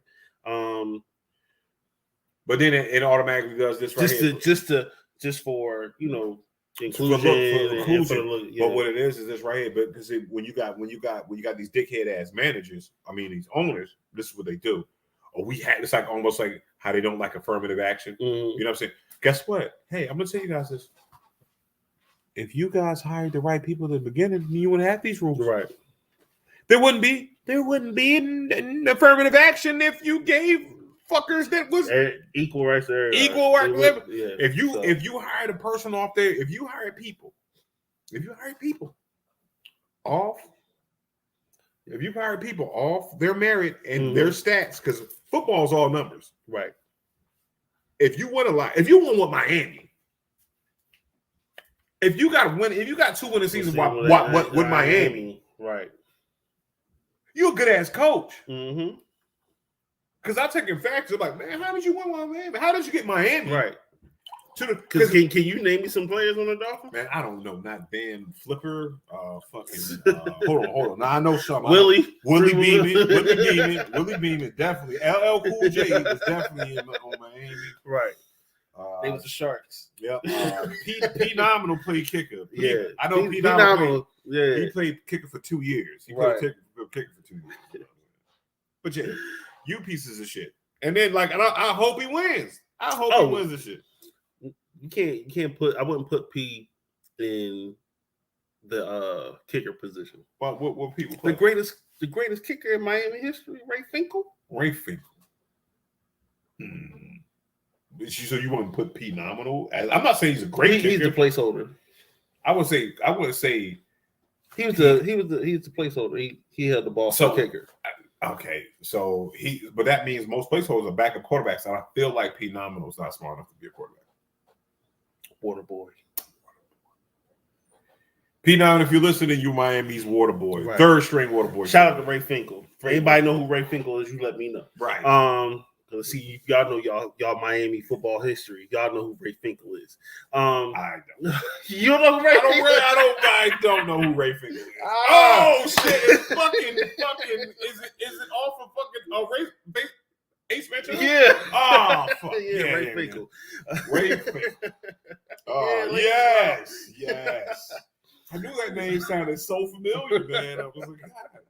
But then it automatically does this right just for inclusion. But what it is this right here. But because when you got these dickhead ass managers, I mean these owners, this is what they do. It's like almost like how they don't like affirmative action. You know what I'm saying? Guess what? Hey, I'm gonna tell you guys this. If you guys hired the right people at the beginning, you wouldn't have these rules. Right. There wouldn't be an affirmative action if you gave fuckers that was equal rights there. Equal rights. Yeah. If you hired a person off there, if you hired people off their merit and their stats, because football is all numbers. Right. If you want with Miami, if you got 2 winning seasons with Miami, right? You're a good ass coach. Because I take in factors like, man, how did you win Miami? How did you get Miami? Right. Because can you name me some players on the Dolphins? Man, I don't know. Not Dan Flipper. Hold on. Now I know something. Willie Beeman, definitely. LL Cool J was definitely on Miami. Right. They was the Sharks. Yep. P Nominal played kicker. Yeah, I know P Nominal. Yeah, he played kicker for 2 years. He played kicker for 2 years. But yeah, you pieces of shit. And then and I hope he wins. I hope he wins this shit. You can't put. I wouldn't put P in the kicker position. Well, what people play? The greatest kicker in Miami history, Ray Finkel. So you want to put P Nominal? I'm not saying he's a great kicker. He's the placeholder. I would say he was the placeholder. He held the ball for kicker. Okay, so but that means most placeholders are backup quarterbacks, and I feel like P Nominal is not smart enough to be a quarterback. Water boy. P Nominal, if you're listening, you Miami's water boy, right. 3rd string water boy. Shout out to Ray Finkel. For anybody know who Ray Finkel is, you let me know. Right. See, y'all know y'all Miami football history. Y'all know who Ray Finkel is. I don't. You don't know who Ray Finkel is? I don't know who Ray Finkel is. Oh shit! It's fucking. Is it all from fucking Ace Ventura? Yeah. Oh fuck. Yeah, Ray Finkel. Ray Finkel. Oh yes. I knew that name sounded so familiar, man. I was like, God.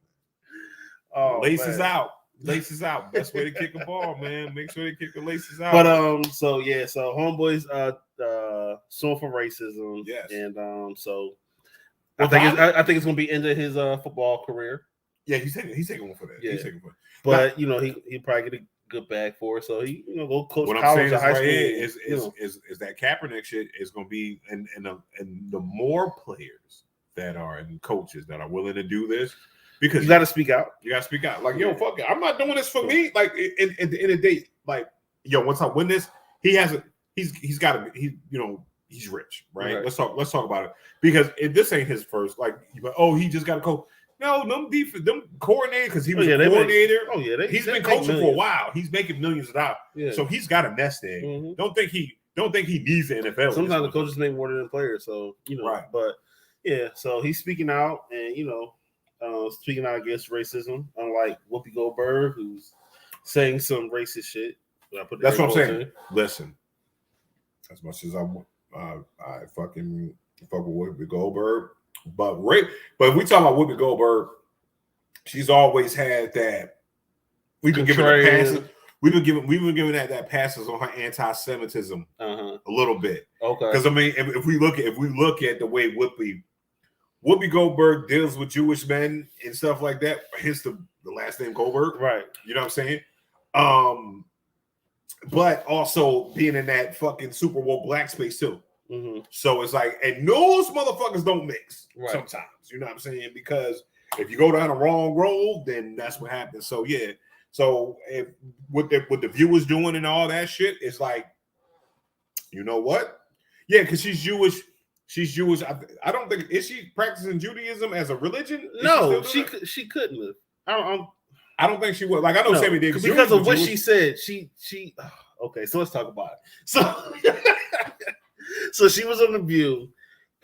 Oh, laces out. Laces out. Best way to kick a ball, man. Make sure they kick the laces out. But so homeboys suing for racism. Yes. And so I think it's going to be into his football career. Yeah, he's taking one for that. Yeah. He's taking one. But he probably get a good bag for it. So he go coach what college or high school. Is that Kaepernick shit is going to be and the more players that are and coaches that are willing to do this, because you got to speak out. You got to speak out. Like, yo, fuck it. I'm not doing this for me. Like, at the end of the day, like, yo, once I win this, he's got to be, he's rich, right? Let's talk about it, because if this ain't his first, like, he just got to coach. No, them coordinator, because he was a coordinator. He's been coaching for a while. He's making millions of dollars. Yeah. So he's got a nest egg. Mm-hmm. Don't think he needs the NFL. Sometimes the coaches make more than the players. So right. But yeah, so he's speaking out and speaking out against racism, unlike Whoopi Goldberg, who's saying some racist shit. That's what I'm saying. Listen, as much as I fucking fuck with Whoopi Goldberg. But if we talk about Whoopi Goldberg, she's always had that. We've been giving her passes. We've been giving that passes on her anti-Semitism a little bit. Okay. Because I mean, if we look at the way Whoopi Goldberg deals with Jewish men and stuff like that, hence the last name Goldberg, right? You know what I'm saying? But also being in that fucking super woke black space too. Mm-hmm. So it's like, and those motherfuckers don't mix sometimes. You know what I'm saying? Because if you go down the wrong road, then that's what happens. So yeah. So if what the viewers doing and all that shit is like, you know what? Yeah, because she's Jewish. She's Jewish. I don't think, is she practicing Judaism as a religion? No, she couldn't have. I don't think she would. Like, I know Sammy Davis because of what she said. She. Okay, so let's talk about it. So she was on The View,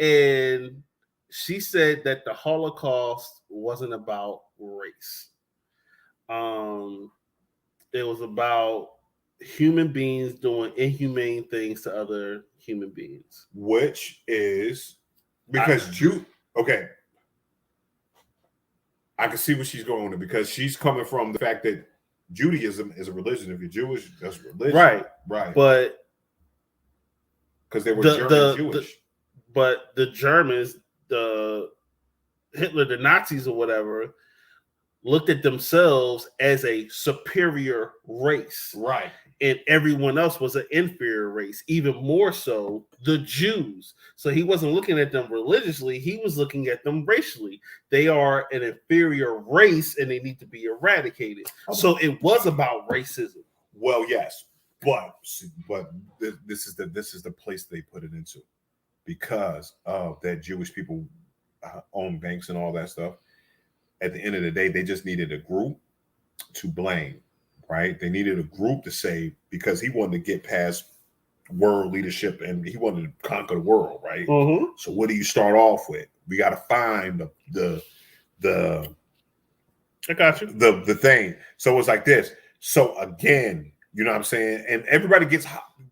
and she said that the Holocaust wasn't about race. It was about human beings doing inhumane things to other human beings. Which is because okay. I can see what she's going to, because she's coming from the fact that Judaism is a religion. If you're Jewish, that's religion. Right. But because they were German Jewish. But the Germans, the Hitler, the Nazis or whatever, looked at themselves as a superior race. Right. And everyone else was an inferior race, even more so the Jews. So he wasn't looking at them religiously, he was looking at them racially. They are an inferior race and they need to be eradicated. So it was about racism. Well, yes, but this is the place they put it into, because of that Jewish people own banks and all that stuff. At the end of the day, they just needed a group to blame. Right, they needed a group to say, because he wanted to get past world leadership and he wanted to conquer the world, right? Mm-hmm. So what do you start off with? We got to find the I got you. The thing. So it's like this. So again, you know what I'm saying? And everybody gets,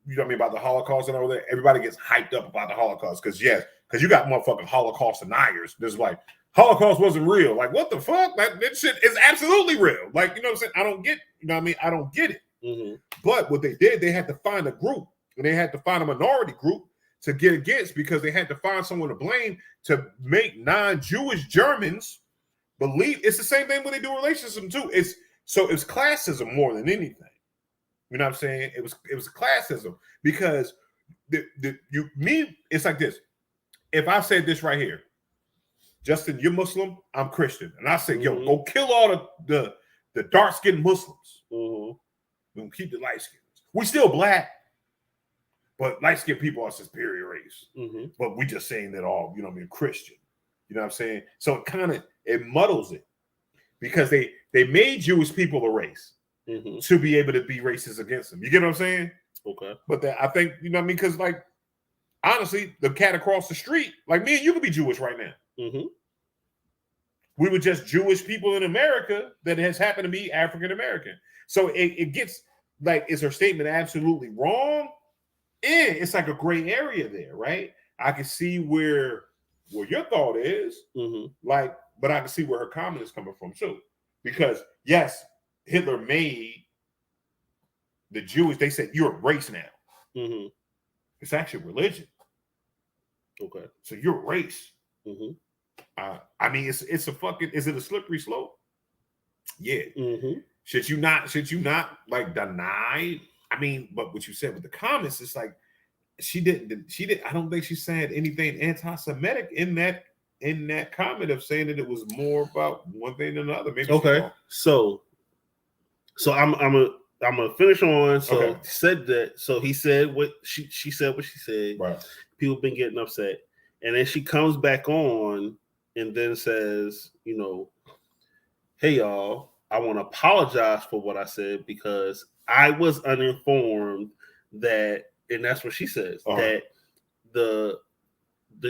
you know what I mean, about the Holocaust and all that. Everybody gets hyped up about the Holocaust because you got motherfucking Holocaust deniers. There's like, Holocaust wasn't real. Like, what the fuck? That shit is absolutely real. Like, you know what I'm saying? I don't get, you know what I mean? I don't get it. Mm-hmm. But what they did, they had to find a group, and they had to find a minority group to get against, because they had to find someone to blame to make non-Jewish Germans believe. It's the same thing when they do racism too. It's classism more than anything. You know what I'm saying? It was classism, because it's like this. If I said this right here, Justin, you're Muslim, I'm Christian. And I say, yo, go kill all the dark-skinned Muslims. Mm-hmm. We'll keep the light-skinned. We still black, but light-skinned people are superior race. Mm-hmm. But we just saying that all, you know what I mean, Christian. You know what I'm saying? So it muddles it, because they made Jewish people a race to be able to be racist against them. You get what I'm saying? Okay. But I think, you know what I mean? Because, like, honestly, the cat across the street, like me and you could be Jewish right now. Mm-hmm. We were just Jewish people in America that has happened to be African American. So it gets like, is her statement absolutely wrong? And it's like a gray area there, right? I can see where your thought is, like, but I can see where her comment is coming from too. Because yes, Hitler made the Jewish, they said, you're a race now. Mm-hmm. It's actually religion. Okay. So you're a race. Mm-hmm. I mean, it's a fucking. Is it a slippery slope? Yeah. Mm-hmm. Should you not like deny? I mean, but what you said with the comments, it's like she didn't. I don't think she said anything anti-Semitic in that comment of saying that it was more about one thing than another. Maybe okay. So I'm gonna finish on. So Okay. said that. So he said what she said. What she said. Right. People been getting upset, and then she comes back on and then says, you know, hey y'all, I want to apologize for what I said because I was uninformed that, and that's what she says, that the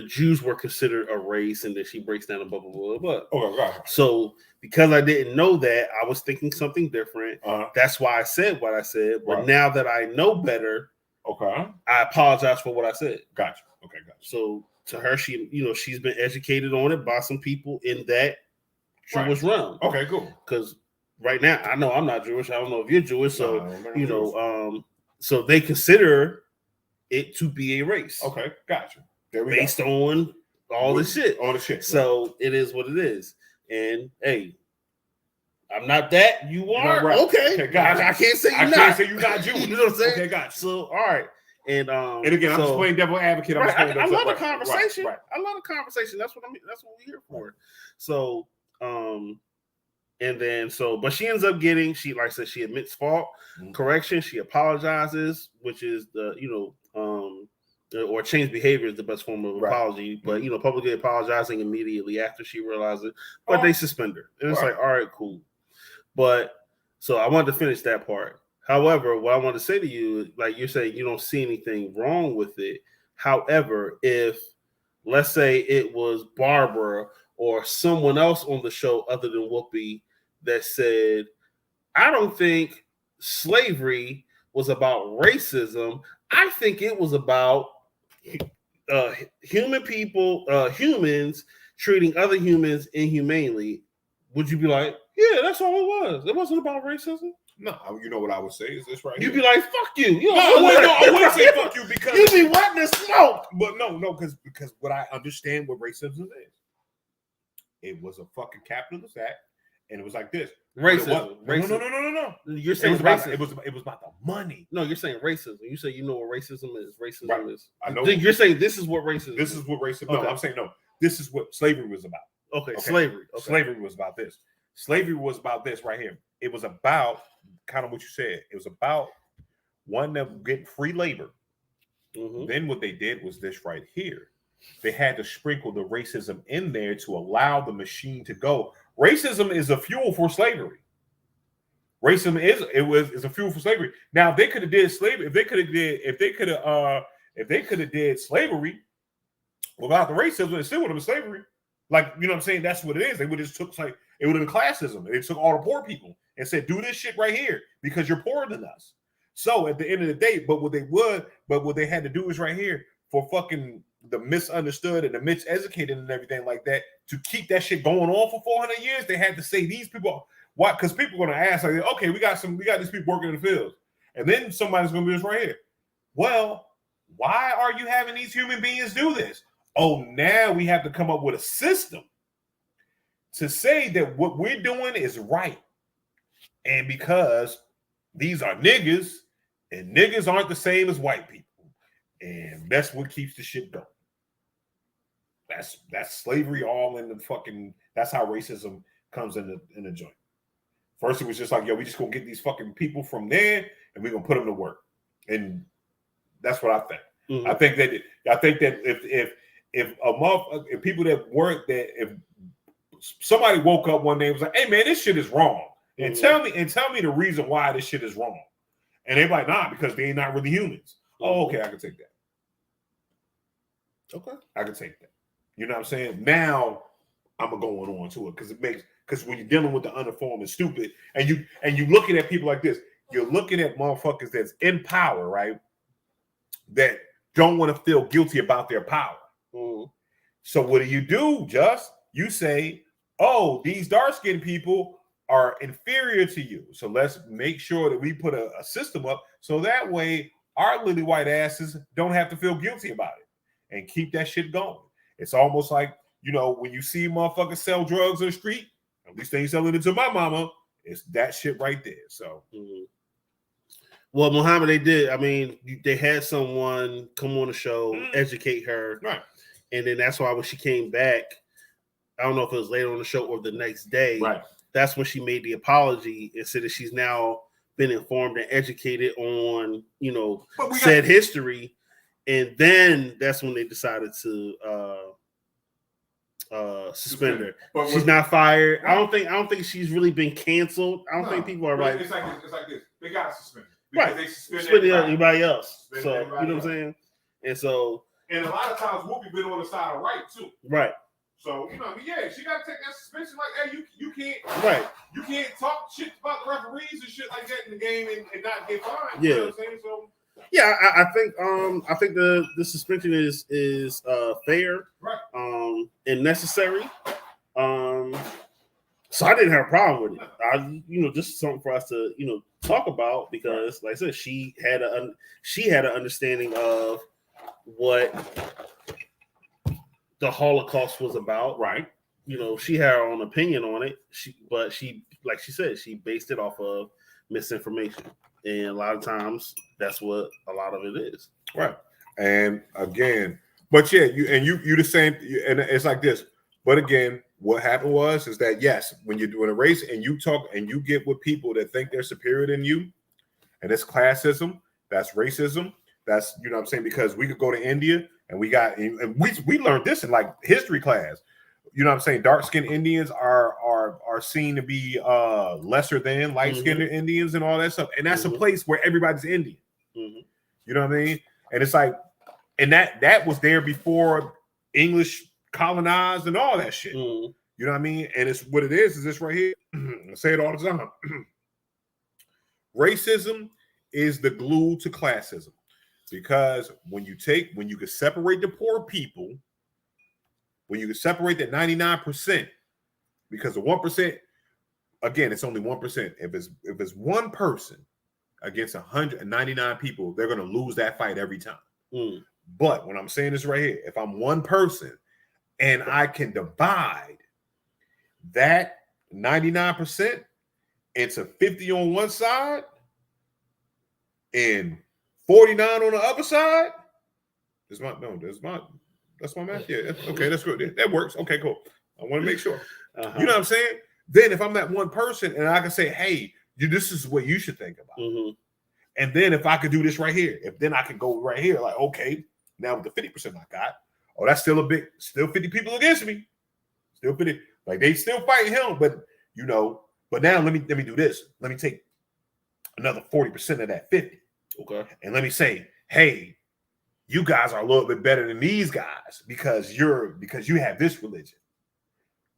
Jews were considered a race, and that she breaks down and blah blah blah blah. Oh God. So because I didn't know that, I was thinking something different. That's why I said what I said. But now that I know better, okay, I apologize for what I said. Gotcha. Okay, gotcha. So to her, she's been educated on it by some people in that Jewish realm. Okay, cool. Because right now, I know I'm not Jewish. I don't know if you're Jewish. So so they consider it to be a race. Okay, gotcha. There we based on all the shit. All the shit. So it is what it is. And hey, I'm not that. You are. Right. Okay, gotcha. I can't say you're not. I can't say you're not Jewish. You know what I'm saying? Okay, gotcha. So all right. And again, I'm just playing devil advocate. I love the conversation. I love the conversation. That's what we're here for. So and then but she ends up getting, she like I said, she admits fault, correction, she apologizes, which is the or change behavior is the best form of apology, but publicly apologizing immediately after she realizes it, but they suspend her. And it's like, all right, cool. But so I wanted to finish that part. However, what I want to say to you, like you're saying, you don't see anything wrong with it. However, if let's say it was Barbara or someone else on the show other than Whoopi that said, I don't think slavery was about racism. I think it was about humans treating other humans inhumanely. Would you be like, yeah, that's all it was? It wasn't about racism? No, you know what I would say is this right You'd here. be like, fuck you. I wouldn't say fuck you because you'd be wanting to smoke. But no, because what I understand what racism is. It was a fucking capitalist act, and it was like this. Racism. No. You're saying racism. It was about the money. No, you're saying racism. You say you know what racism is. Racism is. I know. You're saying this is what racism. This is what racism. No, I'm saying no. This is what slavery was about. Okay. Slavery. Okay. Slavery was about this. Slavery was about this right here. It was about kind of what you said. It was about one that getting free labor. Mm-hmm. Then what they did was this right here. They had to sprinkle the racism in there to allow the machine to go. Racism is a fuel for slavery. Racism is a fuel for slavery. Now, if they could have did slavery, if they could have did slavery without the racism, it still would have been slavery. Like, you know what I'm saying? That's what it is. They would have just took like it would have been classism. They took all the poor people and said, do this shit right here because you're poorer than us. So at the end of the day, but what they had to do is right here for fucking the misunderstood and the miseducated and everything like that, to keep that shit going on for 400 years, they had to say these people, why? Because people are going to ask, like, okay, we got these people working in the fields. And then somebody's going to be this right here. Well, why are you having these human beings do this? Oh, now we have to come up with a system to say that what we're doing is right. And because these are niggas, and niggas aren't the same as white people. And that's what keeps the shit going. That's slavery all in the fucking, that's how racism comes in the joint. First it was just like, yo, we just gonna get these fucking people from there and we're gonna put them to work. And that's what I think. Mm-hmm. I think that if people that weren't that, if somebody woke up one day and was like, hey man, this shit is wrong. And mm-hmm. tell me the reason why this shit is wrong. And they're like, nah, because they're not really humans. Mm-hmm. Oh, okay, I can take that. Okay, I can take that. You know what I'm saying? Now I'm going on to it because when you're dealing with the uninformed and stupid, and you looking at people like this, you're looking at motherfuckers that's in power, right? That don't want to feel guilty about their power. Mm-hmm. So what do? Just you say, oh, these dark-skinned people are inferior to you. So let's make sure that we put a system up so that way our lily white asses don't have to feel guilty about it and keep that shit going. It's almost like you know, when you see motherfuckers sell drugs on the street, at least they ain't selling it to my mama. It's that shit right there. So, well, Muhammad, they did. I mean, they had someone come on the show, educate her, right, and then that's why when she came back, I don't know if it was later on the show or the next day. right. That's when she made the apology and said that she's now been informed and educated on, you know, said history, and then that's when they decided to suspend her. But she's not fired. Right. I don't think she's really been canceled. I don't think people are like. It's like this. They got suspended. Right. They suspended everybody else. So you know what I'm saying? And so. And a lot of times Whoopi been on the side of right too. Right. So you know, I mean, yeah, she got to take that suspension. Like, hey, you can't. Right. You can't talk shit about the referees and shit like that in the game and not get fined. Yeah. You know what I'm saying? So. Yeah, I think the suspension is fair, right, and necessary. So I didn't have a problem with it. Just something for us to talk about because, like I said, she had an understanding of what the Holocaust was about. Right. She had her own opinion on it. But she, like she said, she based it off of misinformation. And a lot of times, that's what a lot of it is. Right. And again, but yeah, you the same, and it's like this. But again, what happened is that yes, when you're doing a race and you talk and you get with people that think they're superior than you, and it's classism, that's racism, that's what I'm saying, because we could go to India and we learned this in like history class. You know what I'm saying? Dark-skinned Indians are seen to be lesser than light-skinned Indians and all that stuff. And that's a place where everybody's Indian. You know what I mean? And it's like, and that was there before English colonized and all that shit. You know what I mean? And it's what it is this right here. I say it all the time. Racism is the glue to classism. Because when you can separate the poor people, when you can separate that 99%, because the 1%, again, it's only 1%. If it's one person against 199 people, they're going to lose that fight every time. But when I'm saying this right here, if I'm one person and I can divide that 99% into 50 on one side and 49 on the other side, that's my math. Yeah, okay, that's good. That works. Okay, cool. I want to make sure. You know what I'm saying? Then if I'm that one person and I can say, hey, this is what you should think about. And then if I could do this right here, then I can go right here, like, okay, now with the 50% I got, that's still 50 people against me. Still 50. Like they still fighting him, but now let me do this. Let me take another 40% of that 50. Okay. And let me say, hey, you guys are a little bit better than these guys because you have this religion.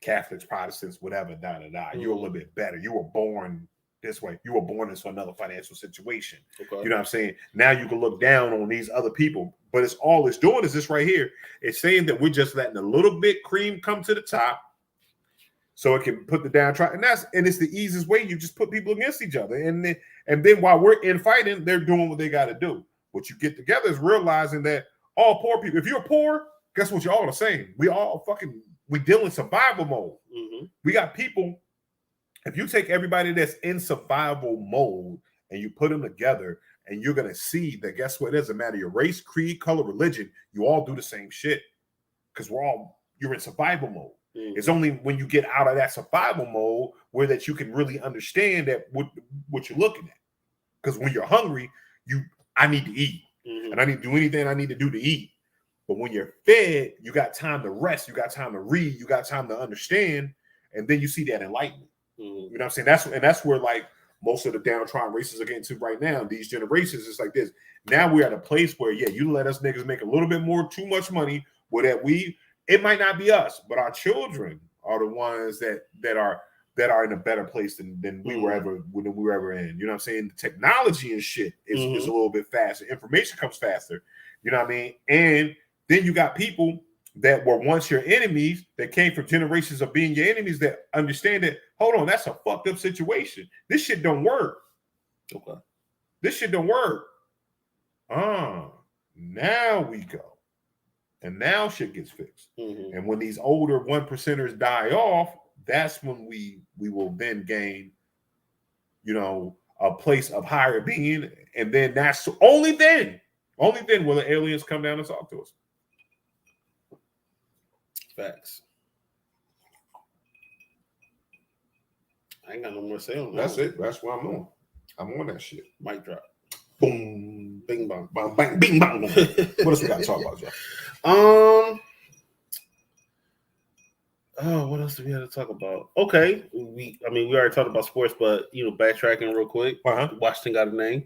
Catholics, Protestants, whatever, You're a little bit better. You were born this way. You were born into another financial situation. Okay. You know what I'm saying? Now you can look down on these other people, but it's doing is this right here. It's saying that we're just letting a little bit cream come to the top so it can put the downtrodden. And it's the easiest way. You just put people against each other. And then while we're in fighting, they're doing what they got to do. What you get together is realizing that all poor people, if you're poor, guess what? You're all the same. We deal in survival mode. We got people. If you take everybody that's in survival mode and you put them together, and you're going to see that, guess what? It doesn't matter your race, creed, color, religion. You all do the same shit because you're in survival mode. It's only when you get out of that survival mode where that you can really understand that what you're looking at. Because when you're hungry, I need to eat. And I need to do anything I need to do to eat. But when you're fed, you got time to rest, you got time to read, you got time to understand, and then you see that enlightenment. You know what I'm saying? That's where like most of the downtrodden races are getting to right now. These generations, it's like this. Now we're at a place where, you let us niggas make a little bit more, too much money, where it might not be us, but our children are the ones that are in a better place than we were ever in. You know what I'm saying? The technology and shit is a little bit faster. Information comes faster. You know what I mean? And then you got people that were once your enemies that came from generations of being your enemies that understand that, hold on, that's a fucked up situation. This shit don't work. Okay. This shit don't work. Now we go. And now shit gets fixed. And when these older 1%ers die off, that's when we will then gain, a place of higher being. And then that's only then will the aliens come down and talk to us. Facts. I ain't got no more to say on that. That's it. That's what I'm on. I'm on that shit. Mic drop. Boom. Bing bong. Bang, bang, bing, bang. What else we got to talk about, y'all? Oh, what else do we have to talk about? Okay, we already talked about sports, but backtracking real quick. Washington got a name.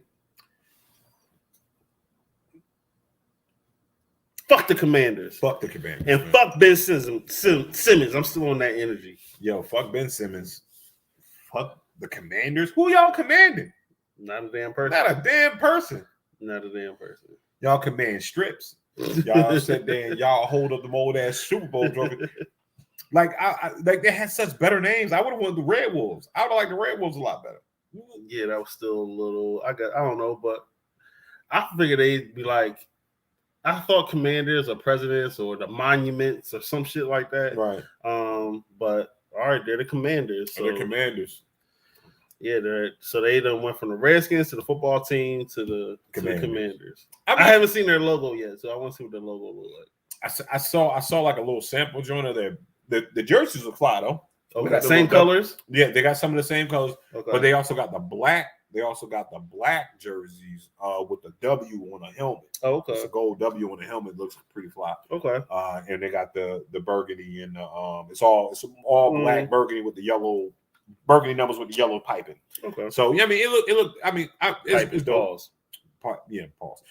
Fuck the Commanders. Fuck the Commanders. And man. Fuck Ben Simmons. I'm still on that energy. Yo, fuck Ben Simmons. Fuck the Commanders. Who y'all commanding? Not a damn person. Not a damn person. Not a damn person. Y'all command strips. Y'all sit there and y'all hold up the old ass Super Bowl trophy. Like they had such better names. I would have wanted the Red Wolves. I would have liked the Red Wolves a lot better. Yeah, that was still a little. I don't know, but I figured they'd be like. I thought Commanders or Presidents or the Monuments or some shit like that. Right. But all right, they're the Commanders. So they're Commanders. Yeah, they done went from the Redskins to the football team to the Commanders. I haven't seen their logo yet, so I want to see what their logo look like. I saw like a little sample joint of their the jerseys look fly though. Oh, they got the same colors? Yeah, they got some of the same colors, okay. But they also got the black. They also got the black jerseys with the W on a helmet. Oh, okay. It's a gold W on the helmet. Looks pretty fly. Okay. And they got the burgundy and it's all black burgundy with the yellow burgundy numbers with the yellow piping. Okay. So yeah, I mean it look. I mean it's pause. Yeah, pause.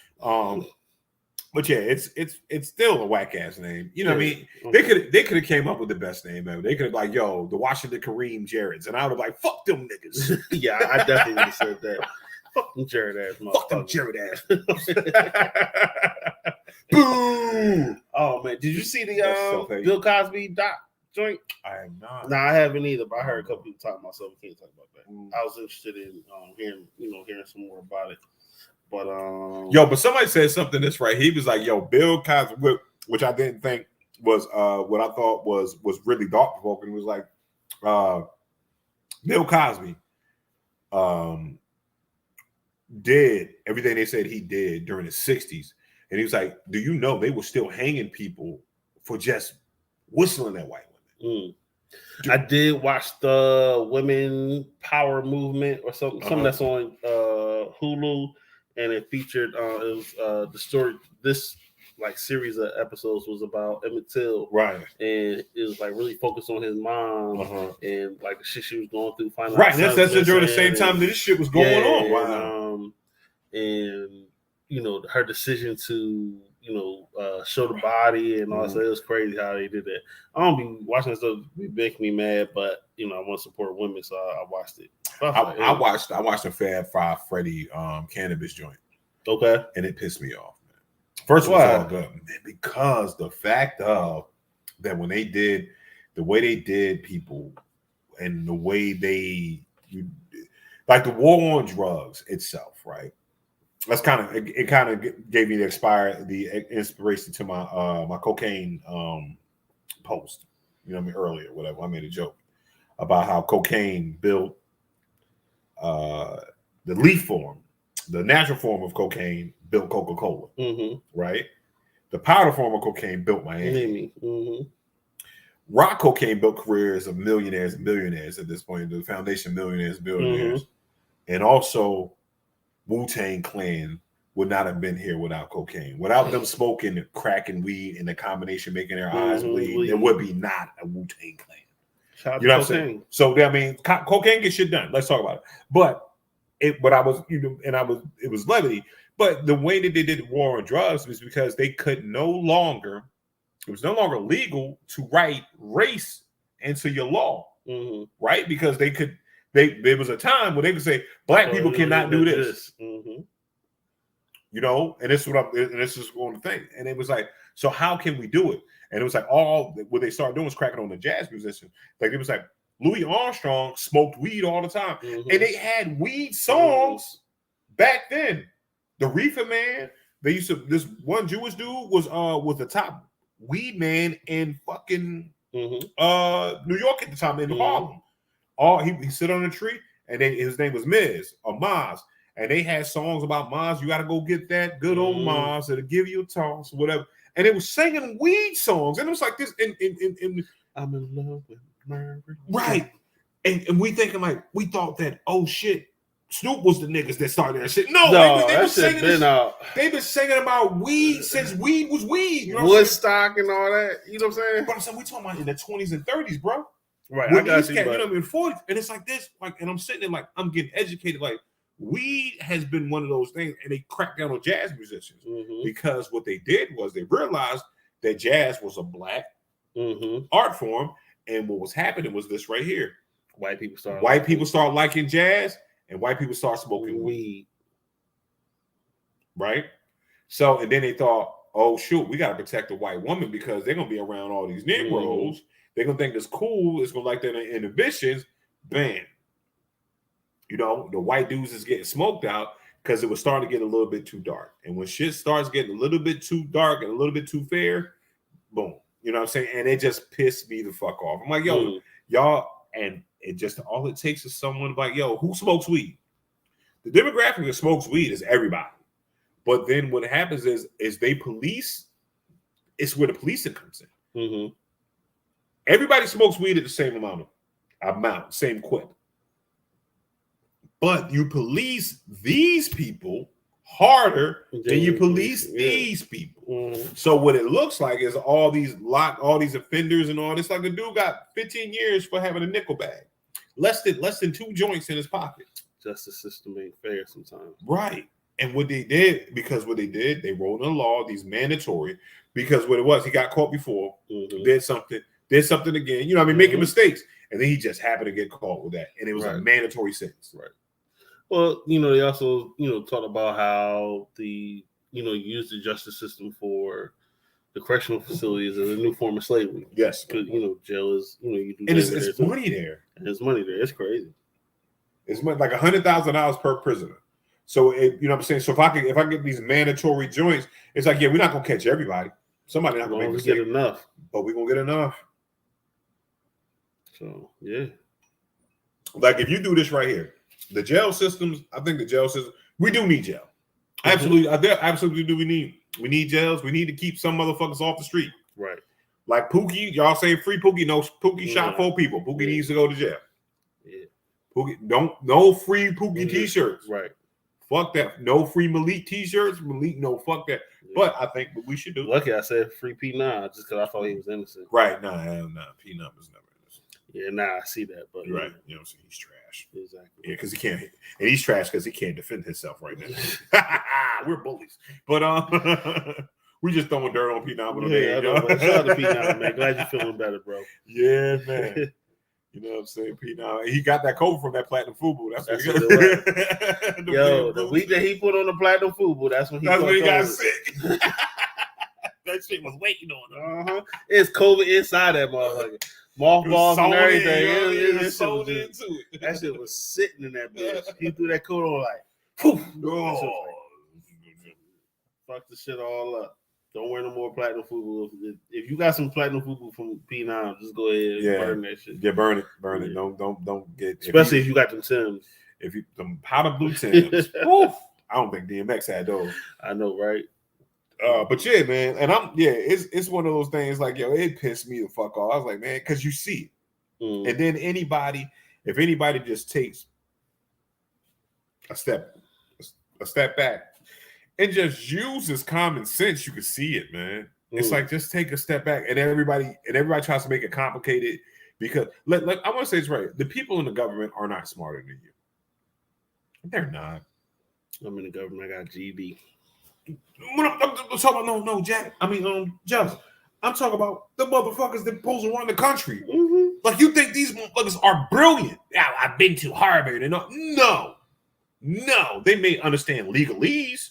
But yeah, it's still a whack ass name. You know what I mean? Okay. They could have came up with the best name ever. They could have like, yo, the Washington Kareem Jareds, and I would have like, fuck them niggas. Yeah, I definitely would have said that. Fuck them Jared ass. Fuck them Jared ass. Boo! Oh man, did you see the Bill Cosby doc joint? I have not. No, I haven't either. But I heard a couple people talking about something. We can't talk about that. I was interested in hearing some more about it. But but somebody said something that's right. He was like, yo, Bill Cosby, which I didn't think was what I thought was really thought provoking. Was like Bill Cosby did everything they said he did during the 60s. And he was like, do you know they were still hanging people for just whistling at white women? I did watch the Women Power Movement or something that's on Hulu. And it featured the story. This like series of episodes was about Emmett Till, right? And it was like really focused on his mom and like the shit she was going through. Right, that's during the same time that this shit was going on. Wow, and her decision to show the body and all that. So it was crazy how they did that. I don't be watching stuff be making me mad, but I want to support women, so I watched it. I watched a Fab Five Freddy cannabis joint. Okay, and it pissed me off, man. First of all, good because the fact of that when they did the way they did people and the way they like the war on drugs itself, right? That's kind of it. Kind of gave me the inspiration to my my cocaine post. Earlier, whatever. I made a joke about how cocaine built the leaf form, the natural form of cocaine built Coca-Cola, right? The powder form of cocaine built Miami. Rock cocaine built careers of millionaires and billionaires at this point. The foundation millionaires and billionaires, and also. Wu-Tang Clan would not have been here without cocaine. Without them smoking crack and weed and the combination making their eyes bleed, there would be not a Wu-Tang Clan. You know what I'm saying? So I mean, cocaine gets shit done. Let's talk about it. But it was levity. But the way that they did the war on drugs was because they could no longer. It was no longer legal to write race into your law, right? Because they could. There was a time when they could say black people cannot do this, and this is one of the things. And it was like, so how can we do it? And it was like what they started doing was cracking on the jazz musicians. Like it was like Louis Armstrong smoked weed all the time, and they had weed songs back then. The Reefer Man. They used to. This one Jewish dude was the top weed man in fucking Mm-hmm. New York at the time in Harlem. He sit on a tree, and his name was Miz or Maz, and they had songs about Maz. You got to go get that good old Maz that'll give you a toss, whatever. And it was singing weed songs, and it was like this. In I'm in love with Mary. Right, and we thinking like we thought that shit, Snoop was the niggas that started that shit. No, they been singing this. They've been singing about weed since weed was weed. You know Woodstock and all that. You know what I'm saying? But I'm saying we talking about in the 20s and 30s, bro. Right, I got you. You know, in 40s, and it's like this, like, and I'm sitting there like I'm getting educated. Like, weed has been one of those things, and they cracked down on jazz musicians because what they did was they realized that jazz was a black art form, and what was happening was this right here: white people start liking jazz, and white people start smoking weed. Right. So, and then they thought, oh shoot, we got to protect the white woman because they're gonna be around all these Negroes. They're gonna think it's cool. It's gonna like their inhibitions. Bam. You know, the white dudes is getting smoked out because it was starting to get a little bit too dark. And when shit starts getting a little bit too dark and a little bit too fair, boom. You know what I'm saying? And it just pissed me the fuck off. I'm like, yo, y'all, and it just all it takes is someone like, yo, who smokes weed? The demographic that smokes weed is everybody. But then what happens is they police. It's where the policing comes in. Everybody smokes weed at the same amount, same quip. But you police these people harder than you police these people. So what it looks like is all these offenders and all this. Like the dude got 15 years for having a nickel bag, less than 2 joints in his pocket. Justice system ain't fair sometimes, right? And what they did, they wrote in a law these mandatory. Because what it was, he got caught before, did something again. You know, what I mean, making mistakes, and then he just happened to get caught with that, and it was a mandatory sentence. Right. Well, you know, they also, talk about how use the justice system for the correctional facilities as a new form of slavery. Yes. Because, jail is, you do. And it's money there. And there's money there. It's crazy. It's like $100,000 per prisoner. So, you know what I'm saying? So if I get these mandatory joints, it's like, yeah, we're not going to catch everybody. Somebody not going to make mistakes. Get enough. But we're going to get enough. So, yeah. Like if you do this right here, the jail systems, I think the jail system, we do need jail. Absolutely. Absolutely do. We need jails. We need to keep some motherfuckers off the street. Right. Like Pookie, y'all say free Pookie. No, Pookie shot 4 people. Pookie needs to go to jail. Yeah. Pookie, no free Pookie t-shirts. Right. Fuck that. No free Malik t-shirts. Malik, no, fuck that. Yeah. But I think what we should do. Lucky I said free P9 just because I thought he was innocent. Right. Nah. P9 was never innocent. Yeah, I see that. But you're right. You know what I'm saying? He's trash. Exactly. Yeah, because he can't. And he's trash because he can't defend himself right now. We're bullies. But we just throwing dirt on P9. Shout out to P9, man. Glad you're feeling better, bro. Yeah, man. You know what I'm saying? P9. He got that cover from that Platinum Fubu. That's what it was. Yo, the week that he put on the Platinum Fubu, that's when he got sick. That shit was waiting on him. It's COVID inside that motherfucker. Mothballs and everything. That shit was sitting in that bitch. He threw that coat on like, poof. Oh. Fuck the shit all up. Don't wear no more Platinum Fubu. If you got some Platinum Fubu from P9, just go ahead and burn that shit. Yeah, burn it. Don't get. Especially if you got them Timbs. If you them powder blue Timbs, I don't think DMX had those. I know, right? But yeah, man, and it's one of those things like, yo, it pissed me the fuck off. I was like, man, because you see it, and then if anybody just takes a step back and just uses common sense, you can see it, man. It's like just take a step back, and everybody tries to make it complicated because, like I want to say it's right. The people in the government are not smarter than you. They're not. I'm in the government. I got GD. When I'm talking about no, Jack. I mean, Jeff. I'm talking about the motherfuckers that supposed to run the country. Like you think these motherfuckers are brilliant? Yeah, I've been to Harvard and no, they may understand legalese,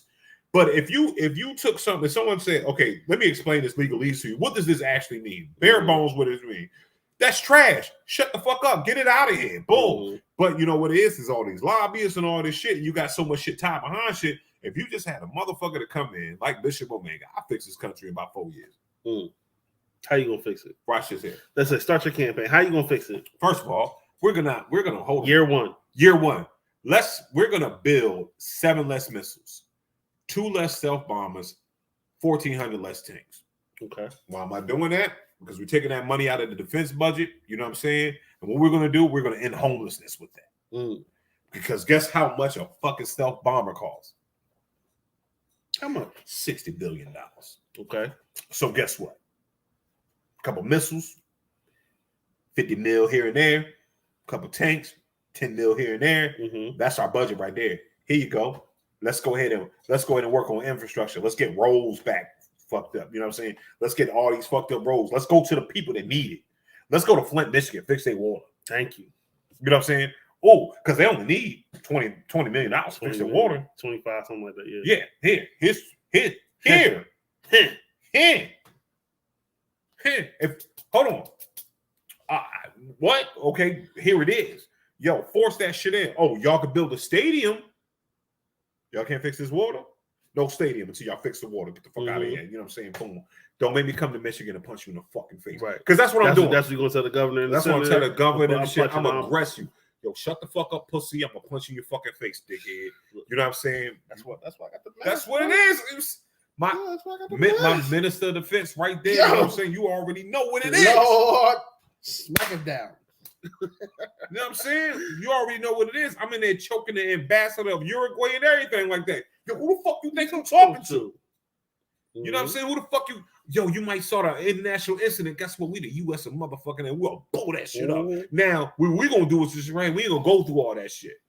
but if you took something, someone said, okay, let me explain this legalese to you. What does this actually mean? Bare bones, what does it mean? That's trash. Shut the fuck up. Get it out of here. Boom. But you know what it is all these lobbyists and all this shit. And you got so much shit tied behind shit. If you just had a motherfucker to come in like Bishop Omega, I'll fix this country in about 4 years. How you gonna fix it? Watch this here. Let's say start your campaign. How you gonna fix it? First of all, we're gonna hold year one. We're gonna build 7 less missiles, 2 less stealth bombers, 1,400 less tanks. Okay. Why am I doing that? Because we're taking that money out of the defense budget. You know what I'm saying? And what we're gonna do, we're gonna end homelessness with that. Because guess how much a fucking stealth bomber costs? How much? $60 billion. Okay. So guess what? A couple missiles, 50 mil here and there, a couple tanks, 10 mil here and there. That's our budget right there. Here you go. Let's go ahead and work on infrastructure. Let's get roads back fucked up. You know what I'm saying? Let's get all these fucked up roads. Let's go to the people that need it. Let's go to Flint, Michigan, fix their water. Thank you. You know what I'm saying? Oh, because they only need $20 million to fix their water. 25, something like that. Yeah. Here. Hold on. What? Okay, here it is. Yo, force that shit in. Oh, y'all could build a stadium. Y'all can't fix this water? No stadium until y'all fix the water. Get the fuck out of here. You know what I'm saying? Boom. Don't make me come to Michigan and punch you in the fucking face. Right. Because that's what I'm doing. That's what you're going to tell the governor. That's what I'm telling the governor and shit. I'm going to arrest you. Yo, shut the fuck up, pussy. I'm going to punch you in your fucking face, dickhead. You know what I'm saying? That's what I got the That's what it is. My minister of defense right there. You know what I'm saying? You already know what it is. Lord, smack it down. You know what I'm saying? You already know what it is. I'm in there choking the ambassador of Uruguay and everything like that. Yo, who the fuck you think I'm talking to? You know what I'm saying? Who the fuck you? Yo, you might saw the international incident. Guess what? We the U.S. and motherfucking, and we'll blow that shit up. Now, what we gonna do is just we ain't gonna go through all that shit.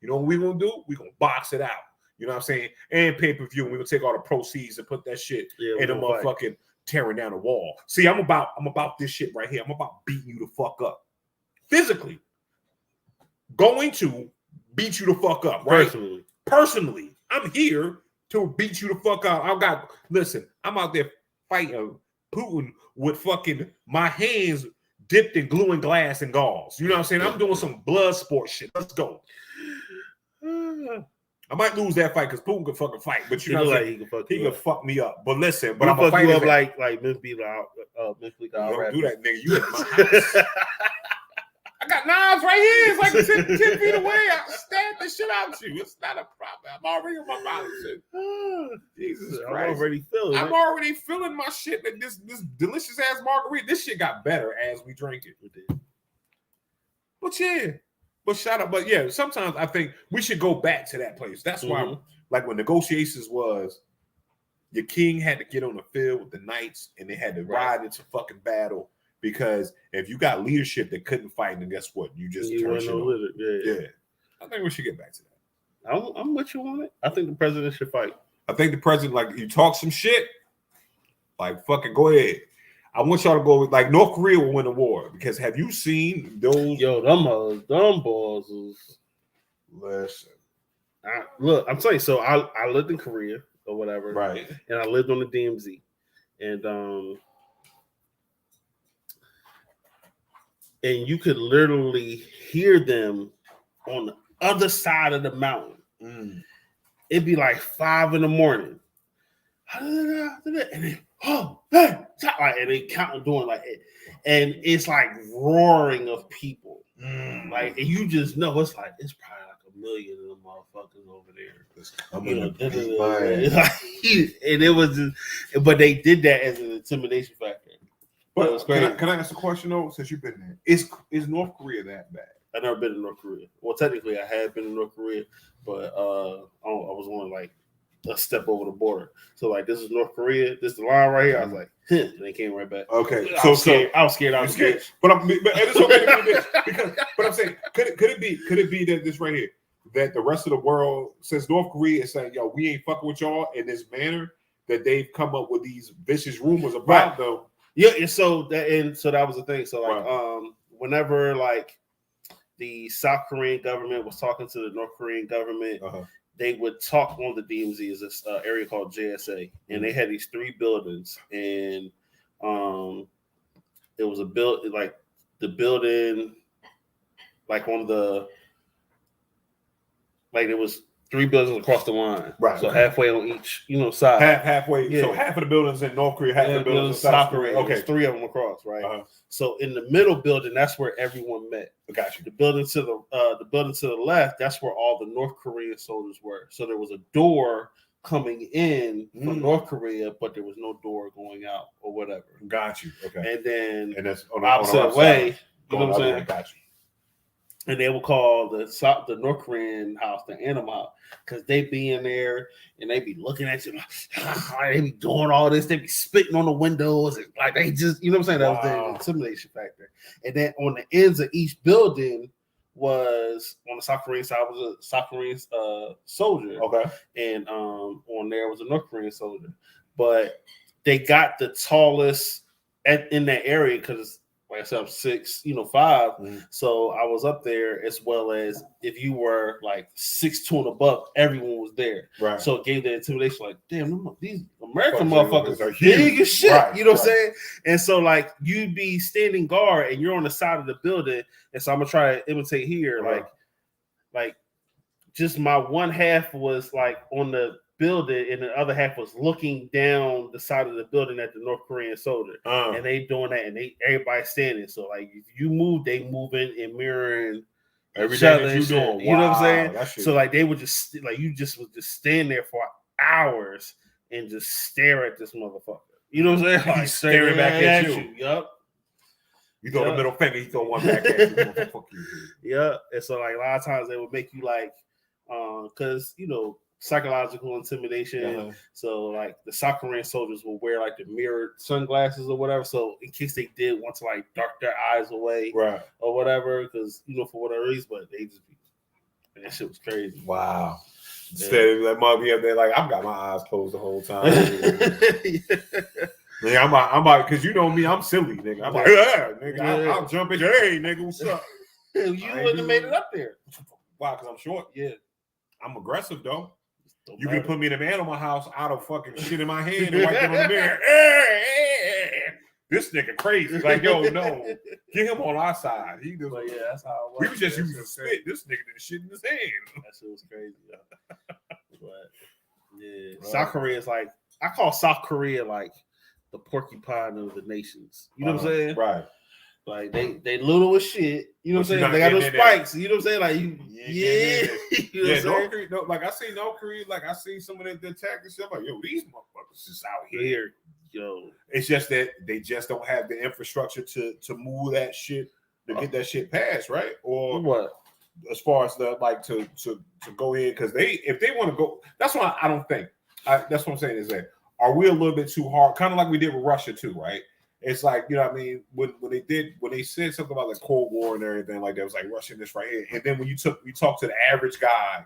You know what we gonna do? We gonna box it out. You know what I'm saying? And pay-per-view. And we gonna take all the proceeds and put that shit in the motherfucking tearing down the wall. See, I'm about this shit right here. I'm about beating you the fuck up. Physically. Going to beat you the fuck up, right? Personally. I'm here to beat you the fuck up. I'm out there fighting Putin with fucking my hands dipped in glue and glass and gauze. You know what I'm saying? I'm doing some blood sport shit. Let's go. I might lose that fight because Putin can fucking fight, but you know what I'm saying? He can fuck me up. But listen, but I'm gonna fight you up like mentally don't do that, nigga. You in my house. I got knives right here. It's like 10 feet away. I stab the shit out you. It's not a problem. I'm already on my body shit. Jesus Christ. I'm already feeling my shit. That this delicious ass margarita. This shit got better as we drink it. But yeah. But shout out. But yeah, sometimes I think we should go back to that place. That's why, like when negotiations was, your king had to get on the field with the knights and they had to ride into fucking battle. Because if you got leadership that couldn't fight, then guess what? You just turn shit on. Yeah. I think we should get back to that. I'm with you on it. I think the president should fight. I think the president, like, you talk some shit, like, fucking go ahead. I want y'all to go with, like, North Korea will win the war. Because have you seen those? Yo, them balls is... Listen. Look, I'm saying, so I lived in Korea or whatever. Right. And I lived on the DMZ. And you could literally hear them on the other side of the mountain. It'd be like 5 a.m. And they, and they count doing like it. And it's like roaring of people. Like, and you just know it's probably like 1 million of them motherfuckers over there. And it was just, but they did that as an intimidation factor. But can I ask a question though? Since you've been there, is North Korea that bad? I've never been to North Korea. Well, technically, I had been to North Korea, but I was on like a step over the border. So like, this is North Korea. This is the line right here. I was like, and they came right back. Okay, I was scared. I was scared. But it's okay to be this because. But I'm saying, could it be that this right here, that the rest of the world, since North Korea is saying, yo, we ain't fucking with y'all in this manner, that they've come up with these vicious rumors about them. Yeah, so that was the thing. So like, whenever like the South Korean government was talking to the North Korean government, they would talk on the DMZ, is this area called JSA, and they had these 3 buildings, and it was the building, like one of the, like it was 3 buildings across the line. Right. So halfway on each, side. Halfway. Yeah. So half of the buildings in North Korea, half of the buildings in South Korea. Okay. There's 3 of them across, right? Uh-huh. So in the middle building, that's where everyone met. Got you. The building to the left, that's where all the North Korean soldiers were. So there was a door coming in from North Korea, but there was no door going out or whatever. Got you. Okay. And that's on the opposite way. You know what I'm saying? Got you. And they will call the North Korean house the animal house because they be in there and they be looking at you like, they be doing all this. They be spitting on the windows. And like they just, you know what I'm saying? That was the intimidation factor. And then on the ends of each building was on the South Korean side was a South Korean soldier. Okay. And on there was a North Korean soldier. But they got the tallest in that area because like I said, I'm 6'5". So I was up there as well as if you were like 6'2" and above, everyone was there. Right. So it gave the intimidation like, damn, these American motherfuckers are big as shit. Right, you know what I'm saying? And so like you'd be standing guard and you're on the side of the building. And so I'm gonna try to imitate here. Right. Like just my one half was like on the building and the other half was looking down the side of the building at the North Korean soldier, and they doing that, and everybody standing. So like if you move, they moving and mirroring everything that you doing. You know what I'm saying? So like they would just like you just would just stand there for hours and just stare at this motherfucker. You know what I'm saying? Like staring back at you. Yup. You throw the middle finger, he throw one back at you. Fuck you. Yeah. And so like a lot of times they would make you like, because psychological intimidation. So like the South Korean soldiers will wear like the mirrored sunglasses or whatever. So in case they did want to like dark their eyes away, right, or whatever, because for whatever reason, but they just that shit was crazy. Wow. Instead of that mug up there, like I've got my eyes closed the whole time. Yeah, I'm about because you know me, I'm silly, nigga. I'm like, nigga, I'll jump in. Hey, nigga, what's up? You wouldn't have made it up there. Why? Because I'm short. Yeah, I'm aggressive though. You can put me in a Animal House out of fucking shit in my hand and wipe it on the mirror. This nigga crazy. Like, yo, no. Get him on our side. He just, but yeah, that's how it was. We was just using spit. This nigga did shit in his hand. That shit was crazy. But yeah, right. South Korea is like, I call South Korea like the porcupine of the nations. You know what I'm saying? Right. Like they little as shit. You know what I'm saying? They got no spikes. You know what I'm saying? Like you know North Korea, like I see North Korea, like I see some of the attack and stuff. Like, yo, these motherfuckers is out here. Yo. It's just that they just don't have the infrastructure to move that shit, to get that shit passed, right? Or what? As far as the like to go in, because if they want to go, that's why I don't think. That's what I'm saying is that are we a little bit too hard, kind of like we did with Russia too, right? It's like, you know what I mean, when they said something about the Cold War and everything like that, it was like Russian this right here. And then when you talk to the average guy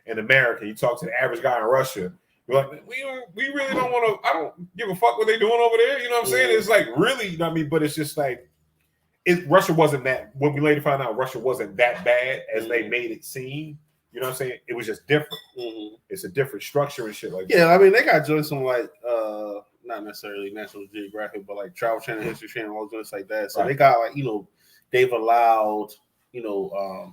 in America, you talk to the average guy in Russia, you're like, we really don't want to, I don't give a fuck what they doing over there. You know what I'm saying? It's like really, you know what I mean? But it's just like Russia wasn't that, when we later found out Russia wasn't that bad as they made it seem. You know what I'm saying? It was just different. It's a different structure and shit like that. Yeah, I mean they got joints on like not necessarily National Geographic, but like Travel Channel, History Channel, all joints like that. So they got like, they've allowed,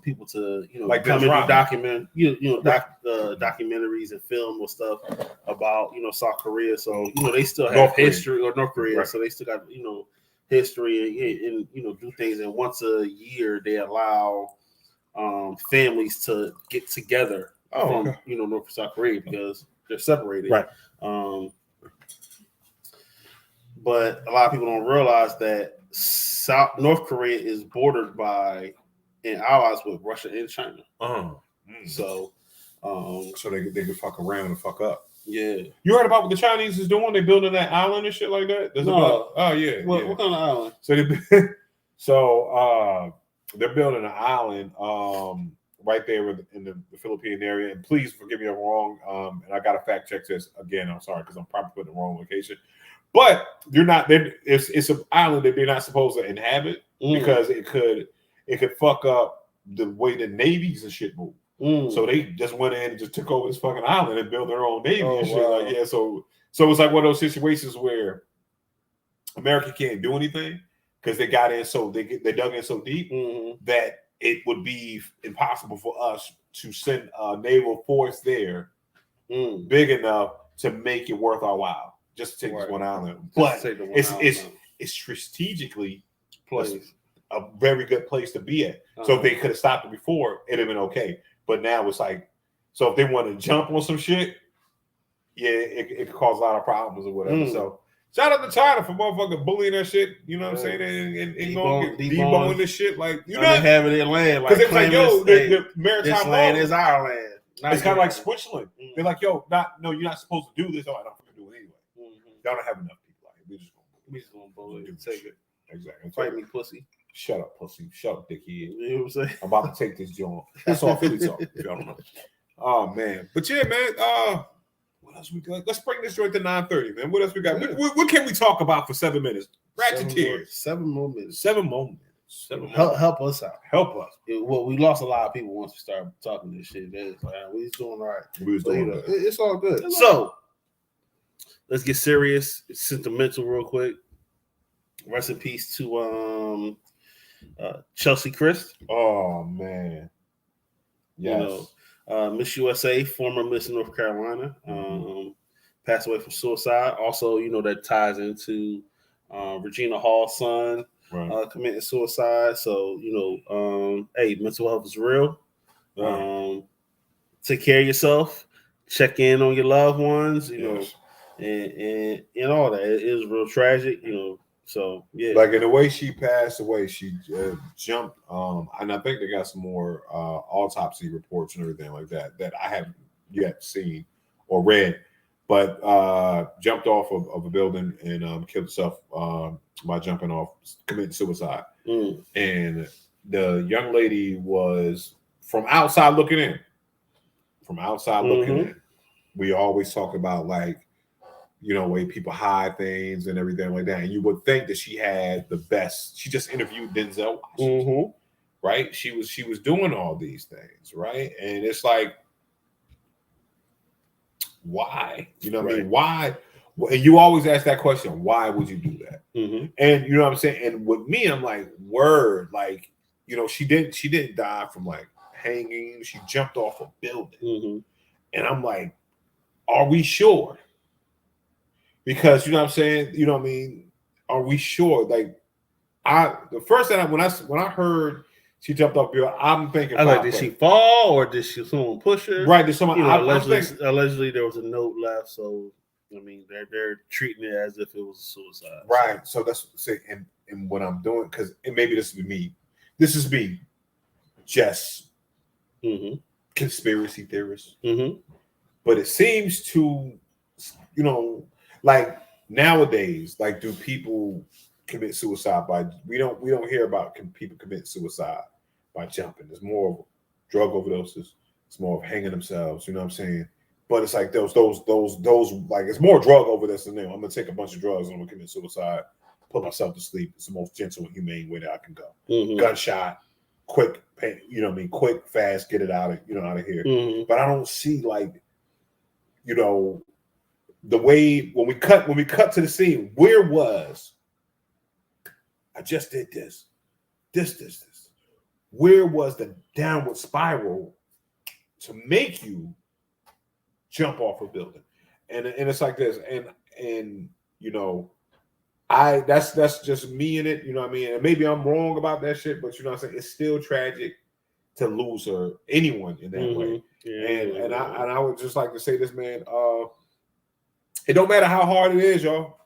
people to, like come in and document, documentaries and film or stuff about, South Korea. So, they still have history, or North Korea. Right. So they still got, history and do things. And once a year they allow families to get together from, North and South Korea because they're separated. Right. But a lot of people don't realize that North Korea is bordered by and allies with Russia and China. So they can fuck around and fuck up. Yeah. You heard about what the Chinese is doing? They building that island and shit like that? No. Yeah. What kind of island? They're building an island right there in the Philippine area. And please forgive me if I'm wrong. And I got to fact check this again. I'm sorry because I'm probably putting the wrong location. But it's an island that they're not supposed to inhabit because it could fuck up the way the navies and shit move. So they just went in and just took over this fucking island and built their own navy and shit. Wow. Like, yeah, so it's like one of those situations where America can't do anything because they got in they dug in so deep that it would be impossible for us to send a naval force there big enough to make it worth our while just to take this one island. But it's strategically a very good place to be at. So if they could have stopped it before, it'd have been okay. But now it's like, so if they want to jump on some shit, yeah, it could cause a lot of problems or whatever. So shout out to China for motherfucking bullying that shit. You know what I'm saying? And going to deboning this shit. Like, you know, having their land. Because it's like, yo, the maritime this land is our land. It's kind of like Switzerland. They're like, yo, you're not supposed to do this. Oh, I don't have to do it anyway. Y'all don't have enough people. Like, we just gonna bully it. Take it. Exactly. Fight me, pussy. Shut up, pussy. Shut up, dickhead. You know what I'm saying? I'm about to take this joint. That's all Philly talk. If y'all don't know. Oh man, but yeah, man. What else we got? Let's bring this joint to 9:30, man. What else we got? What can we talk about for 7 minutes? Ratcheteers. 7 more minutes. 7 more minutes. Help us out. Help us. Well, we lost a lot of people once we started talking this shit. It's like, we was doing all right. We was doing good. It's all good. So let's get serious. It's sentimental real quick. Rest in peace to Chelsea Christ. Oh man. Yes. You know, Miss USA, former Miss North Carolina, passed away from suicide. Also, you know, that ties into Regina Hall's son committing suicide. So, you know, hey, mental health is real. Take care of yourself. Check in on your loved ones, you know, and all that. It is real tragic, you know. So yeah, like in the way she passed away, she jumped. And I think they got some more autopsy reports and everything like that I haven't yet seen or read. But jumped off of a building and killed herself by jumping off, committing suicide. And the young lady was from outside looking in. From outside looking in, we always talk about like, you know, way people hide things and everything like that. And you would think that she had the best. She just interviewed Denzel Washington, right? She was doing all these things, right? And it's like, why? You know what I mean? Why? And you always ask that question, why would you do that? And you know what I'm saying? And with me, I'm like, word, like, you know, she didn't die from like hanging. She jumped off a building. And I'm like, are we sure? Because you know what I'm saying, you know what I mean. Are we sure? Like, the first time when I heard she jumped off the building, I'm thinking, did she fall or did someone push her? Right? Did someone? You know, allegedly there was a note left, so I mean they're treating it as if it was a suicide. Right. So that's and what I'm doing, because maybe this is me. This is me, just conspiracy theorist. But it seems to, you know. Like nowadays, like do people commit suicide by? We don't hear about people commit suicide by jumping. It's more of drug overdoses. It's more of hanging themselves. You know what I'm saying? But it's like those like it's more drug overdose than them. I'm gonna take a bunch of drugs and I'm gonna commit suicide, put myself to sleep. It's the most gentle and humane way that I can go. Gunshot, quick, you know what I mean? Quick, fast, get it out of out of here. But I don't see like, you know. The way when we cut to the scene, where was I just did this. Where was the downward spiral to make you jump off a building? And it's like this, and you know, that's just me in it, you know what I mean? And maybe I'm wrong about that shit, but you know what I'm saying? It's still tragic to lose anyone in that way. And I would just like to say this, man, it don't matter how hard it is, y'all.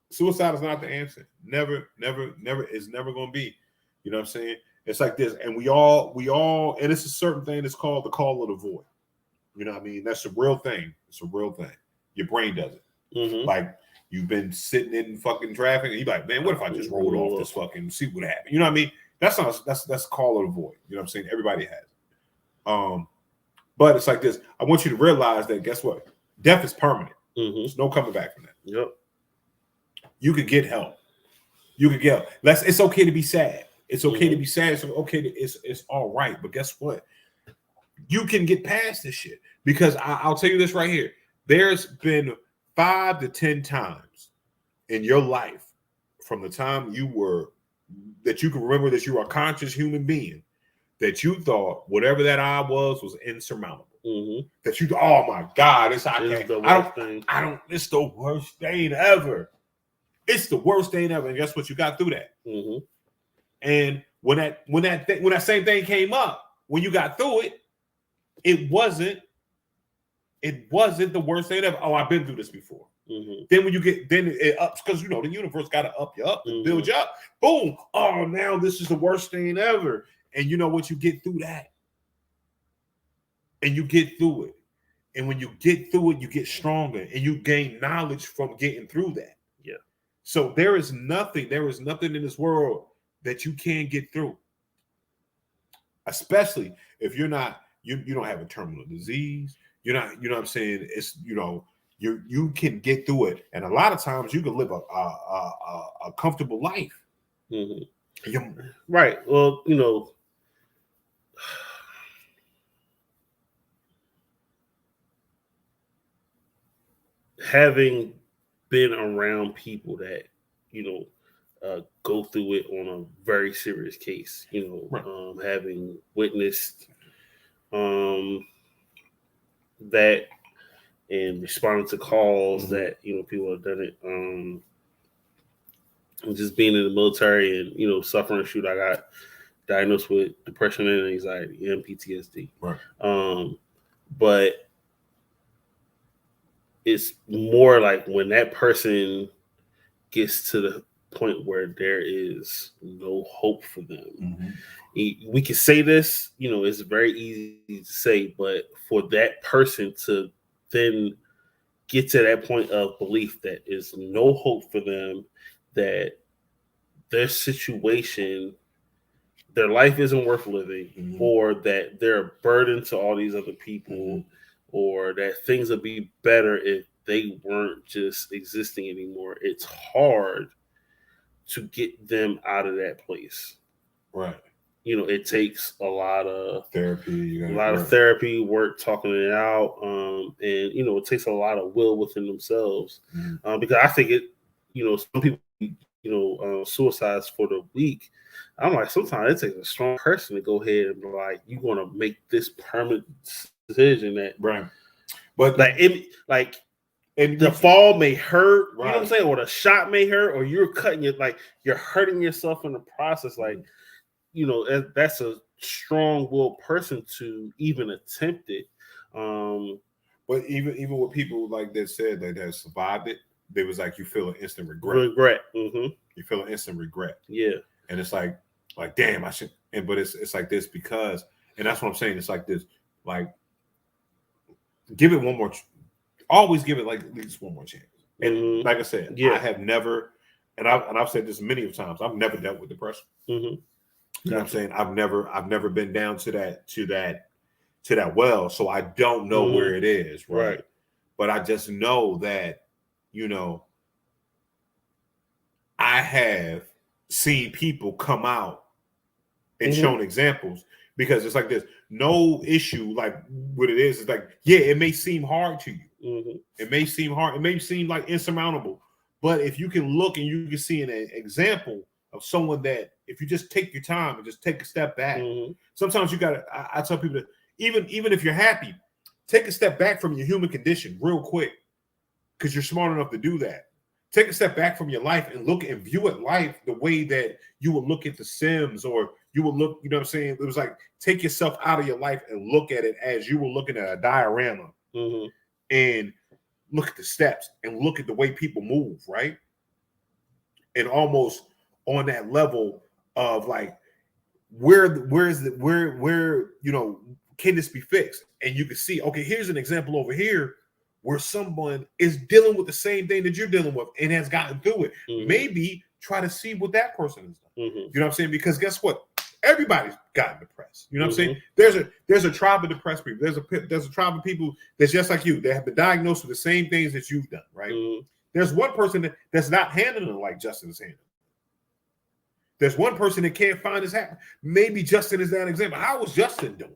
Suicide is not the answer. Never, it's never gonna be. You know what I'm saying? It's like this, and we all, and it's a certain thing that's called the call of the void. You know what I mean? That's a real thing. It's a real thing. Your brain does it. Like you've been sitting in fucking traffic, and you're like, man, what if I just rolled off this fucking, see what happened? You know what I mean? That's the call of the void. You know what I'm saying? Everybody has it. But it's like this. I want you to realize that guess what? Death is permanent. There's no coming back from that. You could get help. It's okay to be sad. It's okay to be sad. It's okay it's all right. But guess what? You can get past this shit. Because I'll tell you this right here. There's been 5 to 10 times in your life from the time that you can remember that you are a conscious human being, that you thought whatever that odd was insurmountable. Mm-hmm. That you, oh my God, it's it's the worst thing ever. It's the worst thing ever. And guess what? You got through that. Mm-hmm. And when that same thing came up, when you got through it, it wasn't the worst thing ever. Oh, I've been through this before. Mm-hmm. Then when you get, then it ups, because the universe got to up you up and build you up. Boom. Oh, now this is the worst thing ever. And you know what? You get through that. And you get through it. And when you get through it, you get stronger and you gain knowledge from getting through that. Yeah. So there is nothing in this world that you can't get through. Especially if you're not, you don't have a terminal disease. You're not, you know what I'm saying? It's, you can get through it. And a lot of times you can live a comfortable life. Mm-hmm. Right. Well, having been around people that, go through it on a very serious case, right. Having witnessed that and responding to calls that, people have done it, and just being in the military and, suffering. I got diagnosed with depression and anxiety and PTSD. Right. But it's more like when that person gets to the point where there is no hope for them. We can say this, it's very easy to say, but for that person to then get to that point of belief that is no hope for them, that their situation, their life isn't worth living, or that they're a burden to all these other people, or that things would be better if they weren't just existing anymore. It's hard to get them out of that place. Right. It takes a lot of therapy, therapy, work, talking it out, and it takes a lot of will within themselves. Because I think some people, suicides for the weak. I'm like, sometimes it takes a strong person to go ahead and be like, you're going to make this permanent decision that, right? But and the fall may hurt, right. You know what I'm saying, or the shot may hurt, or you're you're hurting yourself in the process. Like, that's a strong-willed person to even attempt it. But even with people like that said that have survived it, they was like, you feel an instant regret. Mm-hmm. You feel an instant regret. Yeah. And it's like damn, I should. But it's like this because, and that's what I'm saying. It's like this, like, give it one more. Always give it at least one more chance. And like I said, I have never, and I've said this many times, I've never dealt with depression. You know what I'm saying? I've never been down to that well, so I don't know where it is, right? But I just know that, I have seen people come out and shown examples, because it's like this. No issue, like what it is like, yeah, it may seem hard to you. It may seem hard. It may seem like insurmountable. But if you can look and you can see an example of someone that, if you just take your time and just take a step back, sometimes you gotta. I tell people that even if you're happy, take a step back from your human condition real quick, because you're smart enough to do that. Take a step back from your life and look and view at life the way that you would look at The Sims, or you would look, you know what I'm saying? It was like, take yourself out of your life and look at it as you were looking at a diorama, and look at the steps and look at the way people move, right? And almost on that level of like, where can this be fixed? And you can see, okay, here's an example over here where someone is dealing with the same thing that you're dealing with and has gotten through it. Maybe try to see what that person has done. You know what I'm saying? Because guess what? Everybody's gotten depressed. You know what I'm saying? There's a tribe of depressed people. There's a tribe of people that's just like you. They have been diagnosed with the same things that you've done, right? There's one person that's not handling it like Justin is handling. There's one person that can't find his happiness. Maybe Justin is that example. How was Justin doing?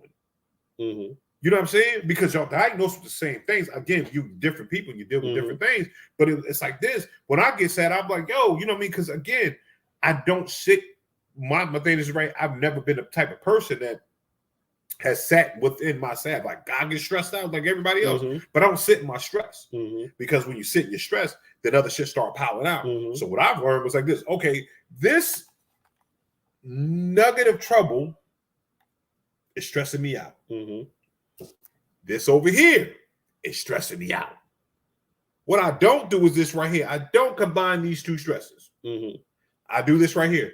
You know what I'm saying? Because y'all diagnosed with the same things. Again, you different people, you deal with different things. But it's like this. When I get sad, I'm like, yo, you know what I mean? Because again, I don't sit. My thing is, right, I've never been the type of person that has sat within my sad. Like I get stressed out like everybody else, Mm-hmm. but I don't sit in my stress Mm-hmm. because when you sit in your stress, then other shit start piling out. Mm-hmm. So what I've learned was like this: okay, this nugget of trouble is stressing me out. Mm-hmm. This over here is stressing me out. What I don't do is this right here. I don't combine these two stresses. Mm-hmm. I do this right here.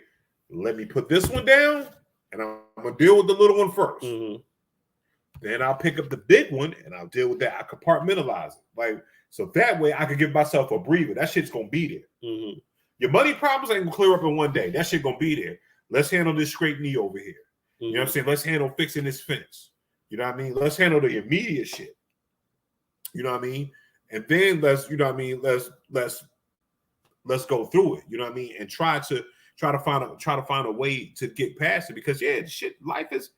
Let me put this one down, and I'm gonna deal with the little one first. Mm-hmm. Then I'll pick up the big one, and I'll deal with that. I compartmentalize it, like so that way I can give myself a breather. That shit's gonna be there. Mm-hmm. Your money problems ain't gonna clear up in one day. That shit gonna be there. Let's handle this scraped knee over here. Mm-hmm. You know what I'm saying? Let's handle fixing this fence. You know what I mean? Let's handle the immediate shit. You know what I mean? And then let's, you know what I mean? Let's go through it. You know what I mean? And try to find a way to get past it because shit, life is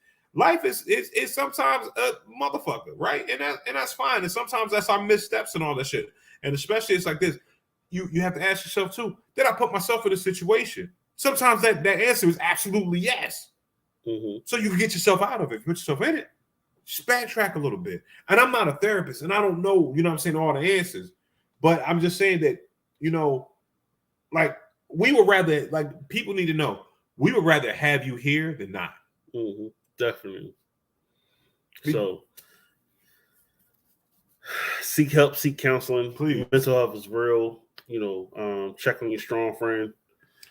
sometimes a motherfucker, right? And that's fine. And sometimes that's our missteps and all that shit. And especially it's like this. You have to ask yourself too, did I put myself in a situation? Sometimes that answer is absolutely yes. Mm-hmm. So you can get yourself out of it, put yourself in it. Just backtrack a little bit. And I'm not a therapist and I don't know, you know what I'm saying, all the answers. But I'm just saying that, you know, like we would rather, like people need to know, we would rather have you here than not. Mm-hmm. Definitely. So seek help, seek counseling. Please. Mental health is real. You know, check on your strong friend.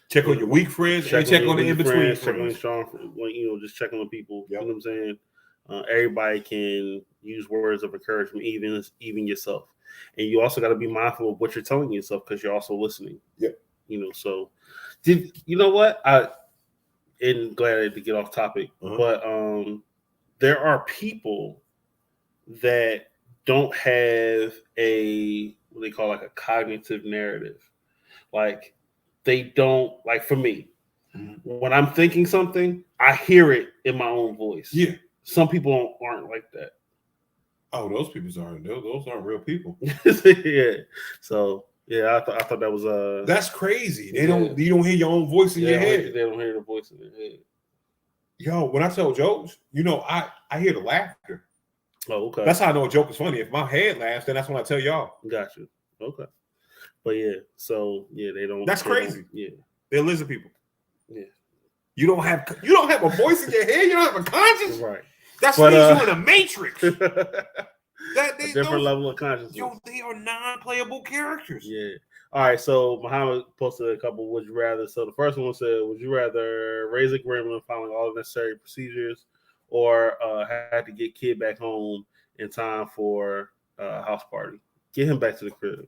Check on your weak friends and check on the in-between friends. Check on your strong friends. Like, you know, just check on the people. Yep. You know what I'm saying? Everybody can use words of encouragement, even yourself. And you also got to be mindful of what you're telling yourself because you're also listening. Yep. You know, so you know what? And glad to get off topic, but there are people that don't have what they call like a cognitive narrative. Like they don't, like for me, when I'm thinking something, I hear it in my own voice. Yeah. Some people aren't like that. Oh, those people aren't. Those aren't real people. Yeah. So yeah, I thought that was that's crazy. You don't hear your own voice in your head. They don't hear the voice in their head. Yo, when I tell jokes, you know, I hear the laughter. Oh, okay. That's how I know a joke is funny. If my head laughs, then that's when I tell y'all. Got you. Okay. But yeah, so yeah, they don't. That's crazy. Yeah, they're lizard people. Yeah. You don't have a voice in your head. You don't have a conscience. Right. That's what you in a matrix. A different level of consciousness. Yo, they are non-playable characters. Yeah. All right. So Muhammad posted a couple. Would you rather? So the first one said, "Would you rather raise a gremlin following all the necessary procedures, or had to get kid back home in time for a house party? Get him back to the crib."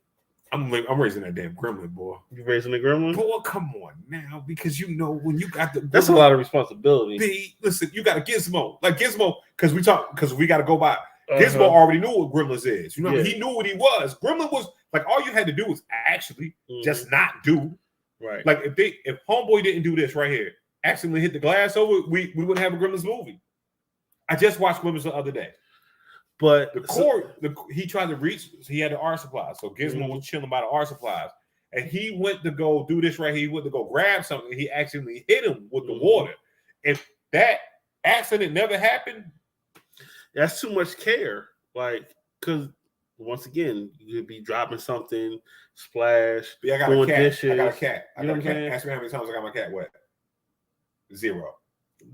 I'm raising that damn gremlin, boy. You raising a gremlin? Boy, come on now, because you know when you got the gremlin, that's a lot of responsibility. Listen, you got a Gizmo, because we got to go by. Gizmo already knew what gremlins is. You know, he knew what he was. Gremlin was like all you had to do was actually just not do. Right. Like if Homeboy didn't do this right here, accidentally hit the glass over, we wouldn't have a Gremlins movie. I just watched Gremlins the other day. But he tried to reach. He had the art supplies, so Gizmo was chilling by the art supplies, and he went to go do this right here. He went to go grab something. He accidentally hit him with the water. If that accident never happened, that's too much care. Like, because once again, you could be dropping something, splash. Yeah, I got a cat. Dishes. I got a cat. I got a cat. Ask me how many times I got my cat wet. 0.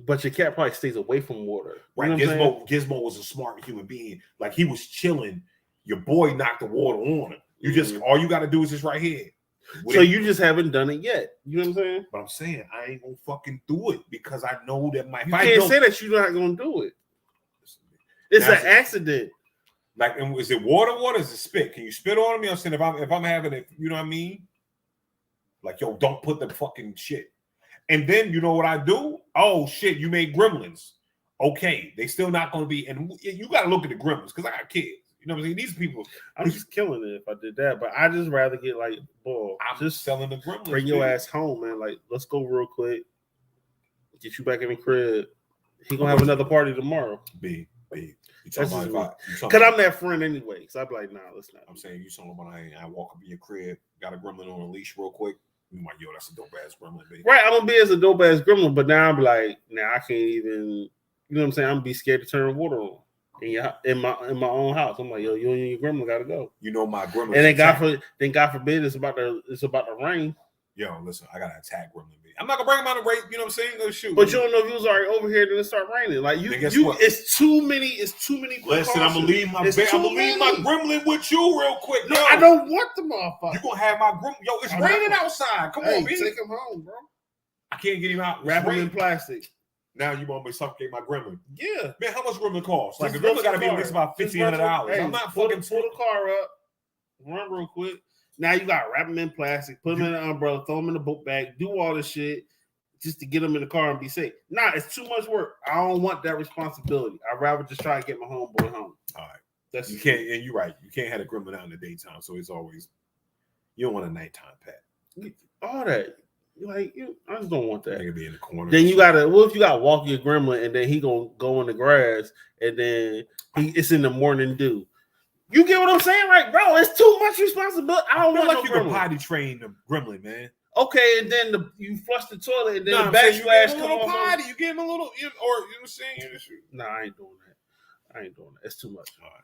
But your cat probably stays away from water. Right. You know Gizmo was a smart human being. Like he was chilling. Your boy knocked the water on him. You just all you got to do is just right here. So you just haven't done it yet. You know what I'm saying? But I'm saying I ain't gonna fucking do it because I know that my. You can't say that you're not gonna do it. It's an accident. Like, is it water? Is it spit? Can you spit on me? I'm saying if I'm having it, you know what I mean? Like, yo, don't put the fucking shit. And then you know what I do? Oh shit, you made gremlins. Okay, they still not gonna be. And you got to look at the gremlins because I got kids. You know what I'm saying? These people, I'm just killing it if I did that. But I just rather get like, boy, I'm just selling the gremlins. Bring your ass home, man. Like, let's go real quick. Get you back in the crib. He gonna have another party tomorrow. B. Because I'm that friend anyway. Because I'd be like, nah, let's not. I'm saying you talking about I walk up in your crib, got a gremlin on a leash real quick. You like, yo, that's a dope ass gremlin, baby. Right, I'm gonna be as a dope ass gremlin, but now I'm like, now I can't even you know what I'm saying, I'm gonna be scared to turn water on in my own house. I'm like, yo, you and your grandma gotta go. You know my grandma. And then God forbid it's about to rain. Yo, listen, I gotta attack gremlin. I'm not gonna bring him out of rape. You know what I'm saying? No shoot. But you don't know if you was already over here, then it start raining. Like it's too many. Listen, I'm gonna leave my gremlin with you real quick. No, I don't want the motherfucker. You gonna have my gremlin? Yo, it's raining outside. Come on, man. Take him home, bro. I can't get him out. Wrap him in plastic. Now you want me to suffocate my gremlin? Yeah, man. How much gremlin cost? Like the gremlin got to be at least about $1,500. Hey, I'm not fucking pull the car up, run real quick. Now you got to wrap them in plastic, put them in an umbrella, throw them in the book bag, do all this shit just to get them in the car and be safe. Nah, it's too much work. I don't want that responsibility. I'd rather just try to get my homeboy home. All right, you can't, and you're right. You can't have a gremlin out in the daytime, so it's always you don't want a nighttime pet. All that. Like I just don't want that. They could be in the corner. Then you gotta. What if you gotta walk your gremlin and then he gonna go in the grass and then it's in the morning dew? You get what I'm saying, right, bro? It's too much responsibility. I don't want like no you gremlin. can potty train the gremlin, man. Okay, and then you flush the toilet and then the backsplash come on. Potty. You give him a little, or you know what I'm saying? Nah, I ain't doing that. It's too much. All right.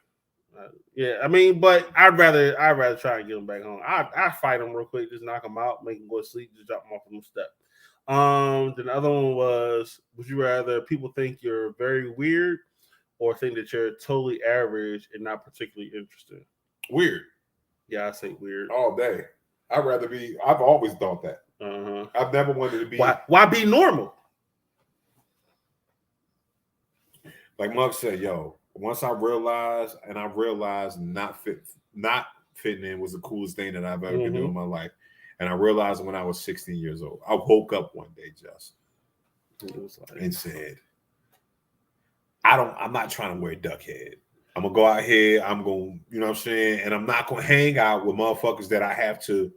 Yeah, I mean, but I'd rather try and get him back home. I fight him real quick, just knock him out, make him go to sleep, just drop him off on the step. Then the other one was: would you rather people think you're very weird, or think that you're totally average and not particularly interesting? Weird. Yeah, I say weird all day. I'd rather be. I've always thought that. I've never wanted to be. Why be normal? Like Mug said, yo. Once I realized not fitting in was the coolest thing that I've ever been doing in my life. And I realized when I was 16 years old, I woke up one day, and said, I'm not trying to wear a duck head. I'm gonna go out here, I'm gonna, you know what I'm saying, and I'm not gonna hang out with motherfuckers that I have to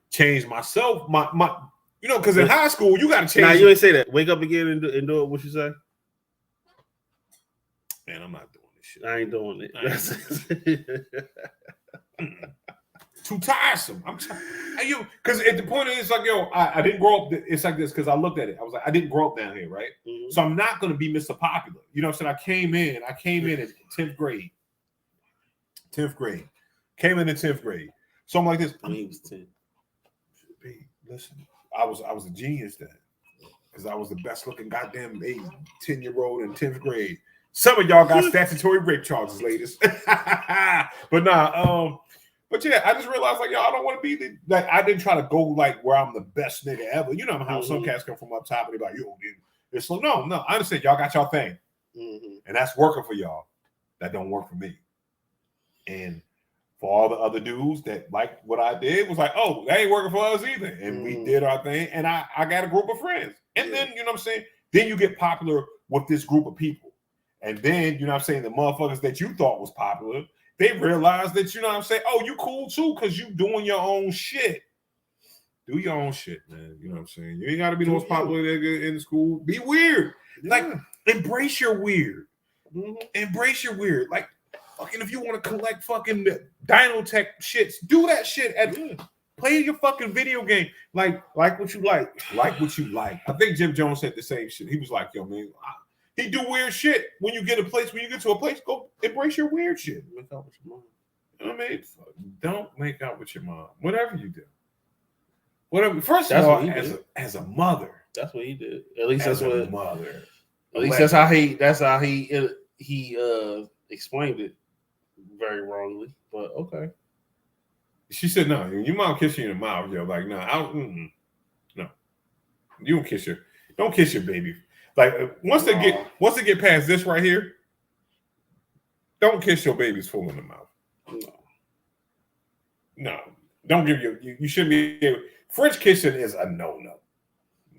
change myself. My you know, because in high school you gotta change. Nah, you ain't say that. Wake up again and do it. What you say? Man, I'm not doing this shit. I ain't doing it. Too tiresome. Because at the point is like, yo, I didn't grow up. It's like this because I looked at it. I was like, I didn't grow up down here, right? Mm-hmm. So I'm not going to be Mr. Popular. You know what I'm saying? I came in at 10th grade. 10th grade. Came in 10th grade. So I'm like this. When he was 10. Listen, I was a genius then because I was the best looking goddamn 10-year-old in 10th grade. Some of y'all got statutory rape charges, ladies. But nah, but yeah, I just realized like, yo, I don't want to be I didn't try to go like where I'm the best nigga ever. You know how some cats come from up top and they're like, yo, it's so no, I understand y'all got y'all thing. And that's working for y'all. That don't work for me. And for all the other dudes that like what I did was like, oh, that ain't working for us either. And we did our thing. And I got a group of friends. And then, you know what I'm saying? Then you get popular with this group of people. And then, you know what I'm saying, the motherfuckers that you thought was popular, they realize that, you know what I'm saying, oh, you cool too, because you doing your own shit. Do your own shit, man. You know what I'm saying? You ain't got to be the most popular nigga in the school. Be weird. Yeah. Like, embrace your weird. Embrace your weird. Like, fucking if you want to collect fucking Dynotech shits, do that shit. Play your fucking video game. Like what you like. Like what you like. I think Jim Jones said the same shit. He was like, yo, man, he do weird shit. When you get to a place, go embrace your weird shit. Make out with your mom. You know what I mean? Don't make out with your mom. Whatever you do. Whatever. First of all, as a mother. That's what he did. At least that's what mother. At least that's how he explained it very wrongly. But okay. She said, no, your mom kiss you in the mouth. You're like, no, no. You don't kiss your baby. Like once they get past this right here, don't kiss your babies full in the mouth. No. Don't give you shouldn't be. French kissing is a no.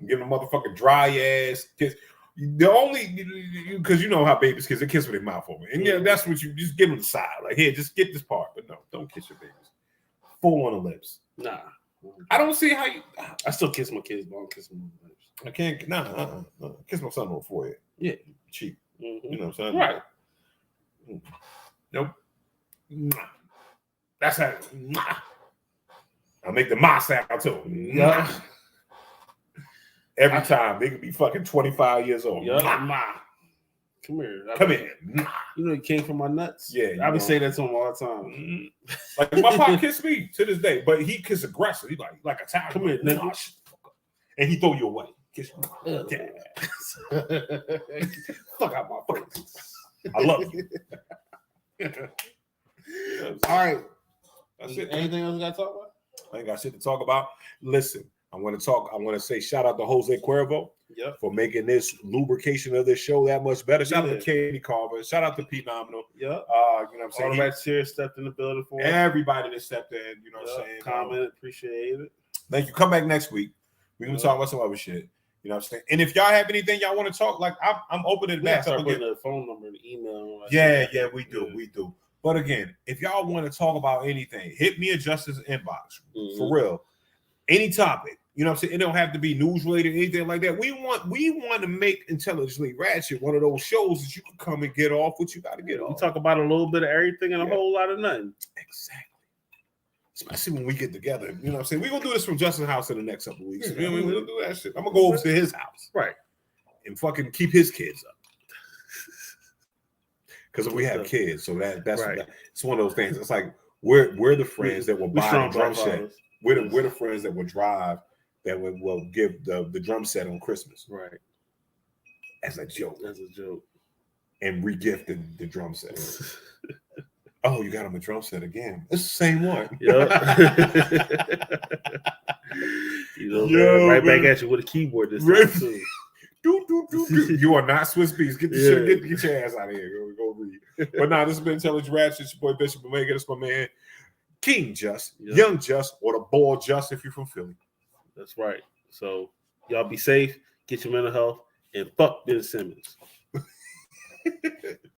Give a motherfucker dry ass kiss. The only because you know how babies kiss, they kiss with their mouth open, and yeah, that's what you just give them the side. Like here, just get this part, but no, don't kiss your babies full on the lips. Nah, I don't see how you. I still kiss my kids, but I don't kiss them on the lips. I can't. Nah. Kiss my son on the forehead. Yeah, cheap. You know what I'm saying? Right. Nope. That's how. I'll make the ma sound too. Yeah. Every time they could be fucking 25 years old. Yeah. Come here. Come here. You know, he came from my nuts. Yeah, I be saying that to him all the time. Mm-hmm. Like my pop kissed me to this day, but he kiss aggressive. He like a child. Come here, nigga. And he throw you away. Kiss you. Yeah. Fuck out my face. I love you. All right. That's it. Anything else we got to talk about? I ain't got shit to talk about. Listen, I want to say shout out to Jose Cuervo for making this lubrication of this show that much better. Shout out to Katie Carver. Shout out to Pete Nominal. Yep. You know what I'm saying? All the Ratcheteers stepped in the building for us. Everybody that stepped in, you know what I'm saying? Comment, appreciate it. Thank you. Come back next week. We're gonna talk about some other shit. You know what I'm saying? And if y'all have anything y'all want to talk, like I'm open to that. Start putting the phone number and the email. We do. But again, if y'all want to talk about anything, hit me at Justin's inbox. For real. Any topic. You know what I'm saying? It don't have to be news related, anything like that. We want to make Intelligently Ratchet one of those shows that you can come and get off what you got to get off. We talk about a little bit of everything and a whole lot of nothing. Exactly. Especially when we get together. You know what I'm saying? We're going to do this from Justin's house in the next couple of weeks. You know what I mean? We're going to do that shit. I'm going to go over to his house. Right. And fucking keep his kids up. Because we have kids. So that's right. It's one of those things. It's like we're the friends that will buy the drum set. We're the friends that will drive, that will give the drum set on Christmas. Right. As a joke. And re-gift the drum set. Oh, you got him a drum set again. It's the same one. Yep. Right back at you with a keyboard this time too. You are not Swiss Beats. Get the shit. Get your ass out of here. Go read. But now this has been Intelligent Ratchet. It's your boy Bishop Omega. This is my man King Just, Young Just, or the Ball Just if you're from Philly. That's right. So y'all be safe. Get your mental health and fuck Ben Simmons.